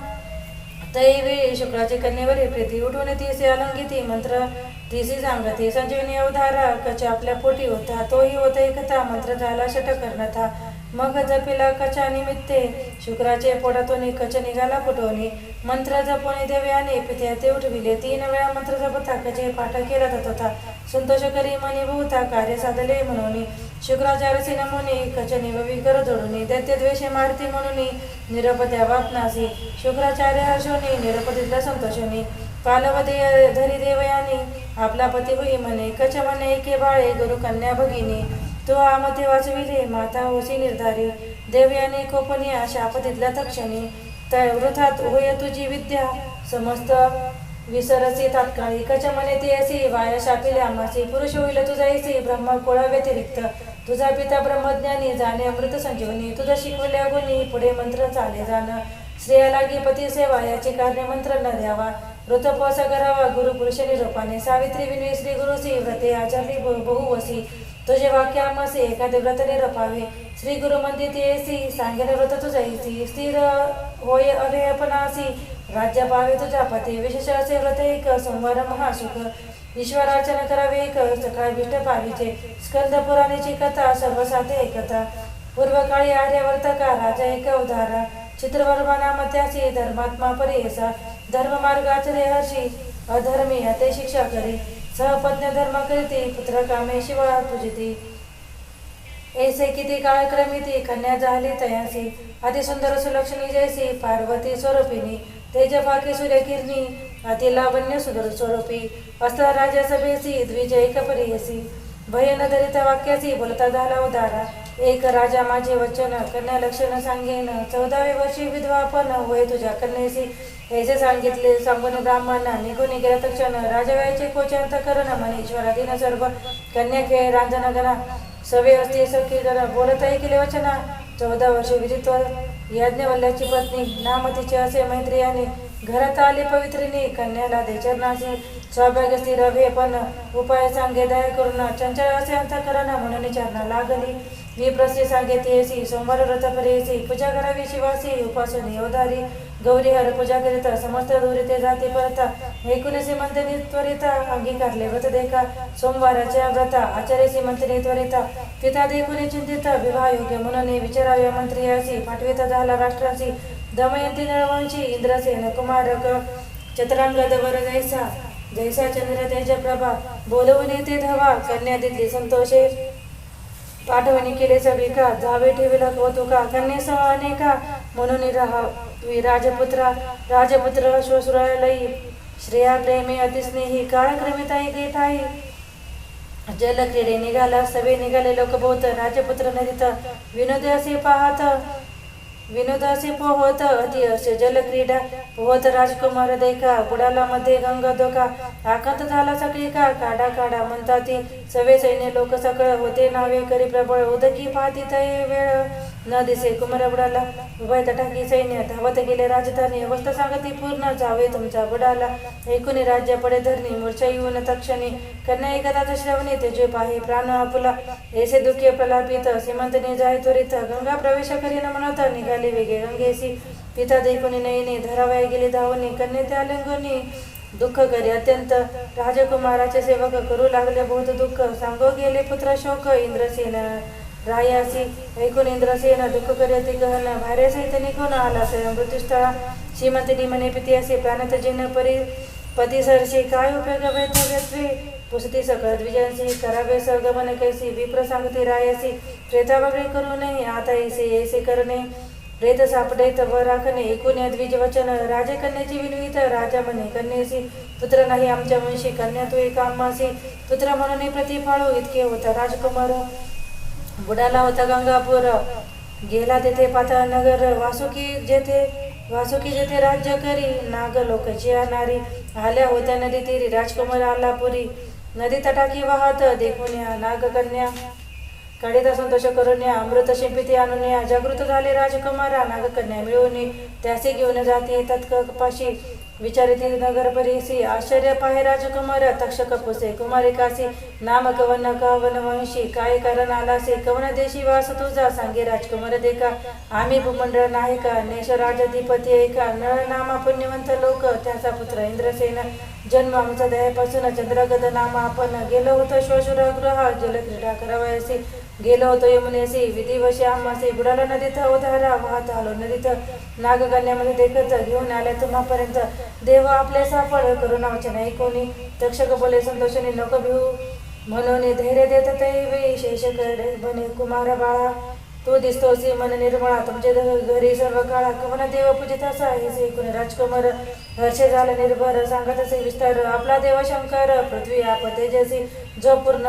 तैवेळी शुक्राची कन्येवरी प्रीती उठून तीसे अलंगिती मंत्र तीसी सांगती संजीवनी अवधारा कच आपल्या पोटी होता तोही होता एकता मंत्र झाला षटकर्णथा मग जपिला कचा निमित्ते शुक्राचे पोटातून कच निघाला फुटवणे मंत्र जपोनी देवयाने पित्या ते उठविले 3 वेळा मंत्र जपता कचे पाठ केला जात होता संतोष करी मनी बहुता कार्य साधले म्हणून शुक्राचार्यसी नमुनी कच निववी कर जोडून दैत्य द्वेषे मारती म्हणून निरप द्या बापनासी शुक्राचार्य हर्षोनी निरपतीतला संतोषोनी पालवदे धरी देवयानी आपला पती होई म्हणे कच म्हणे एके बाळे गुरु कन्या भगिनी तो आमध्ये वाचविले माता होसी निर्धारी देवयाने कोपनिया शापतीतल्या तक्षणी वृथात होय तुझी विद्या समस्त विसरसी तात्काळी कच म्हणे ते असी वाया शापिले आमासी पुरुष होईल तुझा ऐसी ब्रह्म कोळा व्यतिरिक्त तुझा पिता ब्रह्मज्ञानी जाणे अमृत संजीवनी तुझा शिकवल्या गुणी पुढे मंत्र चाले जाणं स्त्रिया लागी पती सेवा याची कार्य मंत्र न द्यावा ऋतुपवास करावा गुरु पुरुष निरूपाने सावित्री विनवी श्री गुरुसी व्रते आचारली बहुवसी तुझे वाक्य आमसे एखादे व्रत निरपावे श्री गुरु मंदिर येसी सांगेन व्रत तुझाईसी स्थिर होय अभयपणासी राज्य पावे तुझ्या पते विशेष असे व्रत एक सोमवार महासुख ईश्वरार्चन करावे एक सकाळ विष्ट पावीचे स्कंद पुराणेची कथा सर्वसाधे एकता पूर्वकाळी आर्यवर्तका राजा एक उदारा चित्रवर्मा नामत्यासी धर्मात्मा परियसा धर्ममार्ग आचरे हर्षी अधर्मी ते शिक्षा करी सहपत्न धर्म करीती पुत्र कामे शिवा पूजिती ऐसे किती काळक्रमिती कन्या झाली तयासी अति सुंदर सुलक्षणी जैसी पार्वती स्वरूपिणी तेजपाकी सूर्यकिरणी अति लावण्य सुंदर स्वरूपी अस्त्र राजसभेसी द्विजय कपरियसी भय न धरित वाक्यासी बोलता झाला उदारा एक राजा माझे वचन कन्या लक्षण सांगेन 14व्या वर्षी विधवा पण होय तुझ्या कन्येसी ऐसे सांगितले सांगून ब्राह्मणा निघून गेला तक्षण राजव्याचे कोचांत करण मनीश्वरा दिन सर्व कन्या खेळ रांजन गणा सवे असते सखी जरा बोलत ऐकले वचना 14 वर्षे विदित्व याज्ञवल्ल्याची पत्नी नामतीचे असे मैत्रियाने घरात आले पवित्रिनी कन्याला दे चरणासी सौभाग्य स्थिर अभे पण उपाय सांगे दया करून चंचल असे अंतकरण म्हणून चरणा लागली विप्रस्थे सांगे तेसी सोमवार व्रत परेसी पूजा करावी शिवासी उपासनी अवधारी गौरी हर पूजा करिता समस्त दुरिते जाती परता 19 मंथनी त्वरिता अंगीकारले व्रत देखा सोमवाराच्या व्रता आचार्यसी मंत्री त्वरिता पिता देखुनी चिंतिता विवाह योग्य म्हणून विचाराव्या मंत्रियासी पाठविता झाला राष्ट्रासी दमयंती नळवंशी इंद्रसेन कुमारक चतुरांगद वर जैसा चंद्र तेज प्रभा बोलवून येते धवा कन्या दिली संतोषे पाठवणी केले सगळी का जावे ठेविला कौतुका कन्येसह अनेका म्हणून राजपुत्र श्वशुरालयी श्रेया प्रेमी अतिस्नेही काळक्रमिताई गेठाई जलक्रीडे निघाला सभे निघाले लोक बहुत राजपुत्र नरित विनोद असे पोहत अति असे जलक्रीडा पोहत राजकुमार देखा बुडाला मध्ये गंगा धोका आकांत झाला सगळी का काढा काढा म्हणता ती सवे सैन्य लोक सकळ होते नावे करी प्रबळ उदकी पाहती तये वेळ न दिसे कुमार बुडाला. उभय तटाकी सैन्य धावत गेले राजधानी. अवस्था सांगती पूर्ण जावे तुमच्या बुडाला. ऐकून राज्य पडे धरणी मूर्छा येऊन तक्षणी. कन्या एकदाच श्रवणी तेजे पाहे प्राण आपुला. ऐसे दुःखे प्रलापित श्रीमंतनी जाय त्वरित. गंगा प्रवेश करीन म्हणत निघाले वेगे गंगेसी. पिता देखुनी नयनी धरावया गेले धावनी. कन्ये त्या लिंगोनी दुःख करी अत्यंत. राजकुमाराचे सेवक करू लागले बहुत दुःख. सांगो गेले पुत्र शोक इंद्रसेन रायासी. ऐकून इंद्रसेन दुःख करी अति गहन. भार्या सहित निघून आला मृत्यूस्थळा. श्रीमंतिनी म्हणे पिती असे प्राणत जिन परी. पती सरशी काय उपयोग व्यत्वे. पुसती सकळ द्विजांशी करावे सगमन कैसी. विप्र सांगती रायासी प्रेता वगळे करू नये आता ऐसे ऐसे करणे. प्रेत सापडे तव राखणे. ऐकून द्विज वचन राजे कन्याची विनवीत. राजा म्हणे कन्येसी पुत्र नाही आमच्या वंशी. कन्या तू एका आम्हासी. पुत्र म्हणून प्रतिफाळू इतके होता राजकुमार. बुडाला होता गंगापूर. गेला तेथे पाताळ नगर. वासुकी जेथे राज्य करी. नाग लोकची नारी आल्या होत्या नदी तीरी. राजकुमार आला पुरी. नदी तटाकी वाहत देखून नागकन्या. काढीता संतोष करून अमृत शिंपिती आणून जागृत झाले राजकुमारा. नागकन्या मिळवून त्यासे घेऊन जाती तत्कपाशी. विचारिती नगर परीसी. आश्चर्य पाहे राजकुमार तक्षक पुसे कुमारिकासी. नाम कवन कवन वंशी काय कारण आलासे. कवन देशी वास तुझा सांगे राजकुमार देखा. आम्ही भूमंडळ नाही का नेश राजधिपती ऐका. नळ नामा पुण्यवंत लोक त्याचा पुत्र इंद्रसेन. जन्म आमचा दयापासून चंद्रगद नाम आपण. गेलो होतो श्वशुरगृह जलक्रीडा करावयासी. गेलो होतो यमुनेसी विधिवशी आम्हासी. बुडाला नदीत उधारा वाहत आलो नदीत. नागकन्यामध्ये देखत घेऊन आल्या तुम्हापर्यंत. देव आपले सापड करुणा वचन ऐकोनी. तक्षक बोले संतोषाने नको भिऊ म्हणून धैर्य देत तैवे. शेष बने कुमार बाळा तू दिसतोसी मन निर्मळा. तुमचे घरी सर्व काळा. कवन देव पूजित असा हे ऐकून राजकुमार हर्षे झाले निर्भर. सांगत असे विस्तार आपला देव शंकर. पृथ्वी आप तेजसी जो पूर्ण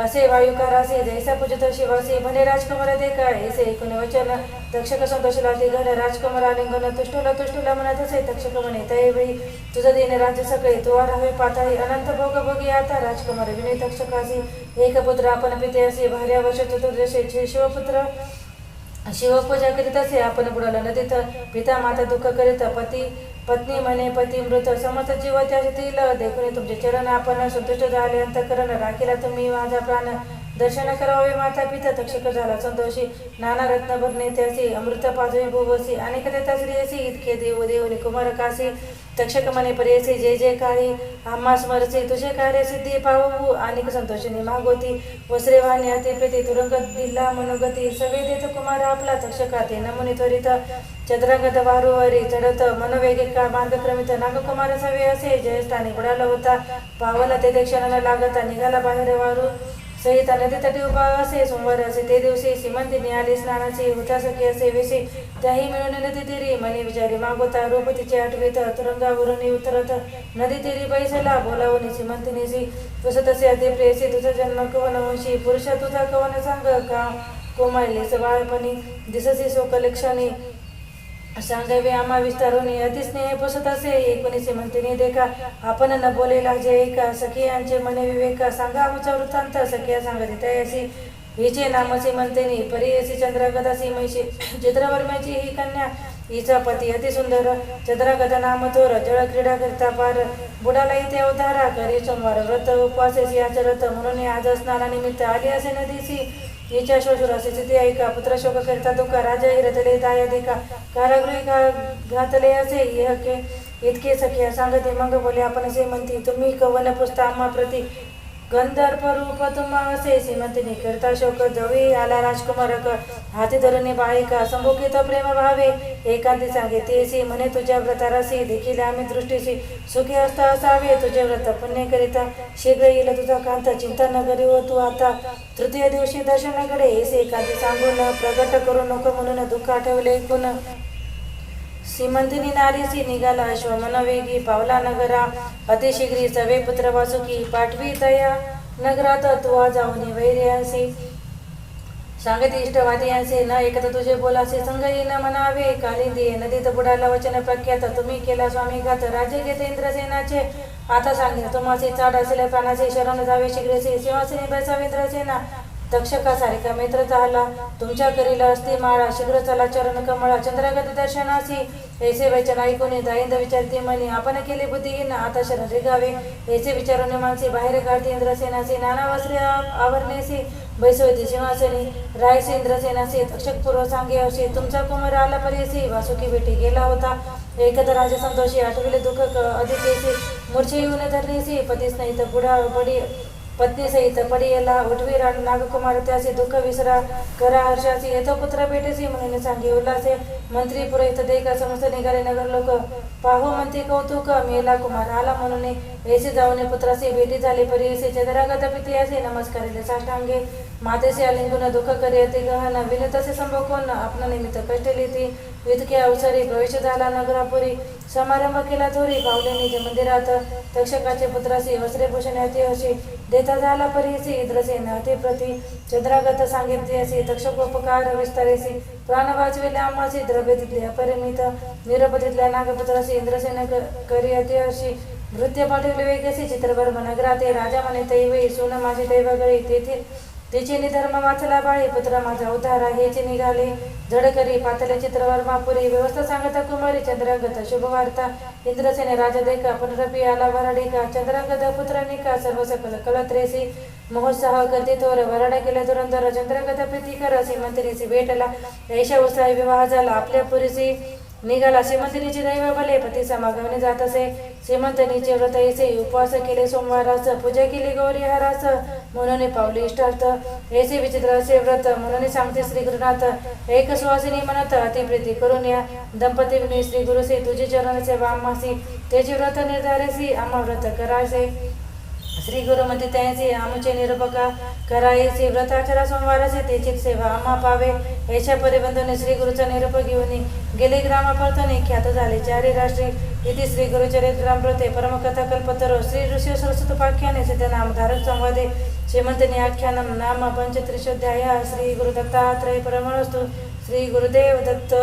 असे वायुकारासी. जैसा पूजित शिवासी म्हणे राजकुमार देखा. ऐसे ऐकून वचन तक्षक संतोषला ते घन. राजकुमार आलिंगन तुष्टुला म्हणत असे. तक्षक म्हणे तैवेळी तुझं देणे राज्य सगळे. तू राहावे पाताळी अनंत भोग भोगी आता. राजकुमार विनय तक्षकासी. एक पुत्र आपण पिते असे. भार्या वर्ष चतुर्दशी शिवपुत्र शिवपूजा करीत असे. आपण बुडाला नदीत. पिता माता दुःख करीत. पत्नी म्हणे पती मृत. समस्त जीव त्यातील देखून तुमचे चरण आपण. संतुष्ट झाले अंतकरण. राखीला तुम्ही माझा प्राण. दर्शन करावे माता पिता. तक्षक झाला संतोषी. नाना रत्न भरणे त्यासी. अमृत पाजवी भुवसी. अनेक देता श्रेयसी. इतके देव देवनी कुमार कासी. तक्षक म्हणे परेसी जे जे काळी आम्हा स्मरसी. तुझे कार्य सिद्धी पाहू अनेक संतोषिनी मागोती. वस्त्रे वाहने अति प्रीती तुरंग दिला मनोगती. सवे देत कुमार आपला तक्षकाते नमुनी त्वरित. चंद्रागत वारूवरी चढत मनोवेगे का मार्गक्रमित. नागकुमार सवे असे जयस्थानी. बुडाला होता पावला ते क्षणाला लागता. निघाला बाहेर वारू सहित नदी तटी उभा असे. सोमवार असे ते दिवशी. श्रीमंतीने आली स्नानाची. होता सखी असे वेशी. त्याही मिळून नदी तीरी मनी विचारी मागोता. रूप तिचे आठवीत तुरंगावरून उतरत नदी तीरी बैसला. बोलावणी श्रीमंतिनीसी तुझं तसे अति प्रेयसी. तुझा जन्म कवन वंशी. पुरुष तुझा कवन सांग का कोमाळलीस बाळपणी. दिससी शोकलक्षणी सांगावे आम्हा विस्तारोनी. अतिस्नेह पुसत असे एकोणी श्रीमंतीने देखा. आपण न बोलेला जे ऐका. सखियांचे मने विवेका. सांगा आमचा वृत्तांत सखिया सांगते तयासी. हिचे नाम श्रीमंतिनी परियसी चंद्रगदासी मैशी. चित्रवर्म्याची ही कन्या हिचा पती अतिसुंदर. चंद्रगद नाम थोर. जळ क्रीडा करता पार. बुडाला इथे अवतारा करे सोमवार. व्रत उपवासेसी आचरत म्हणून आज स्नानानिमित्त आली असे नदीसी. हिच्या श्वशुरासी स्थिती ऐका. पुत्र शोक करता दुःखा. राजा हिरतले दाया देखा. कारागृही घातले असे इतके सखिया सांगते. मग बोले आपण श्रीमंती तुम्ही कवन पुसता आम्हा प्रती. गंधर्प रूप तुम्हा असे श्रीमंतीने करता शोक. जवी आला राजकुमारक हाती धरुनी बाळिका. संभोगित प्रेम भावे एकांती सांगे तेसी. म्हणे तुझ्या व्रतारसी देखील आम्ही दृष्टीशी. सुखी असता असावे तुझे व्रत पुण्य करिता. शीघ्र येईल तुझा कांत. चिंता न करी हो तू आता. तृतीय दिवशी दर्शनाकडे ऐसे एकांती सांगून. प्रगट करू नको म्हणून दुःख आठवले ऐकून. श्रीमंतिनी नारीसी निघाला अश्व मनोवेगी. पावला नगरा अतिशीघ्री. सवे पुत्र वासुकी पाठवी तया नगरात. तुवा जाऊनी वैर्यांसी. सांगते इष्टवादियांचे न ऐकत तुझे बोलासे. संग येईन म्हणावे कालिंदी. नदीत बुडाला वचन प्रख्यात. तुम्ही केला स्वामी घात. राज्य घेते इंद्रसेनाचे. आता सांगे तुम्हासी चाड असेल प्राणाचे. शरण जावे शीघ्रसे. सिंहासनी बसावे इंद्रसेना. तक्षका सारिका मित्र झाला तुमच्या करीला असती माळा शीघ्र चला चरण कमळा चंद्रगत दर्शनासी ऐसे वचन ऐकून दाईंद विचारते म्हणे आपण केले बुद्धिहीन आता शरण रिगावे ऐसे विचारून माणसे बाहेर काढते इंद्रसेनासी नाना वस्त्रे आवरणेसी बैसवती सिंहासनी रायसे इंद्रसेनासी तक्षक पूर्व सांगे असे तुमचा कुमार आला परेसी वासुकी भेटी गेला होता एकदा राजा संतोषी आठविले दुःख अधिकेसी मूर्छे येऊन धरणेसी पतीस नाही तर बुडा बडी पत्नी सहित पडियला उठवी नागकुमार त्याचे दुःख विसरा करा हर्षासी येतो पुत्र भेटेसी म्हणून सांगे उल्हासे मंत्री पुरोहित देका समस्त निघाले नगर लोक पाहू म्हणते कौतुक मेला कुमार आला म्हणून ऐसे जाऊन पुत्रासी भेटी झाली परीसे चंद्रागत पितियासे नमस्कारिले साष्टांगे मातेसे आलिंगुन दुःख करी अति गहन विनतसे संभोकोन आपणा निमित्त कष्ट लिहिती इतके अवसरी प्रवेश झाला नगरापुरी समारंभ केला थोरी पावले निज मंदिरात तक्षकाचे पुत्रासी वस्त्रे भूषण अति अशी देता झाला परीसी इंद्रसेन अति प्रति चंद्रागत सांगितले असे तक्षकोपकार विस्तारेसी प्राण वाचविले आम्हासी द्रव्य दिले अपरिमित निरोप दिसल्या नागपुत्रासी इंद्रसेन करी अति अशी नृत्य पाठवले वेगेसी चित्रभर नगराते राजा म्हणे दैवे सोन माझे दैव गळे तेथे तिचे निधर्म वाचला बाळे पुत्र माझा उद्धार हेचे निघाले झडकरी पातले चित्रवर मापुरी व्यवस्था सांगता कुमारी चंद्रागत शुभवार्ता इंद्रसेने राजा देखा पुनरपी आला वराडेका चंद्रागत पुत्र निका सर्व सकल कलत्रेसी महोत्साह करते तोर वराडा केला दुरंदर चंद्रागत प्रीतिकर श्रीमंतिनीसी भेटला ऐशा उत्साही विवाह झाला आपल्या पुरीसी निघाला श्रीमंतिनीचे दैव भले पती समागमने जात असे श्रीमंतनीचे व्रत ऐसे उपवास केले सोमवारास पूजा केली गौरी हरास म्हणून पावले इष्टार्थ ऐसे विचित्र असे व्रत म्हणून सांगते श्री गुरुनाथ एक सुवासिनी म्हणत अतिप्रीती करून या दंपती विनी श्री गुरुसे तुझे चरण सेवा आम्हासी त्याचे व्रत निर्धारेसी आम्हा व्रत करायचे श्री गुरु म्हणते त्यांचे आमचे निरूपका करायचे व्रताचरा सोमवाराचे त्याची सेवा आम्हा पावे ऐशा परिबंधने श्री गुरुचा निरूप घेऊन गेले ग्रामापर्तने ख्यात झाले चारी राष्ट्री इथे श्री गुरुचरित्रामृते परमकथा कल्पतरो श्री ऋषी सरस्वतोपाख्याने सिद्धनाम धारक संवादे श्रीमंतनी आख्यानम नाम पंचत्रिशोध्याय श्री गुरुदत्तात्रय परमस्तु श्री गुरुदेव दत्त।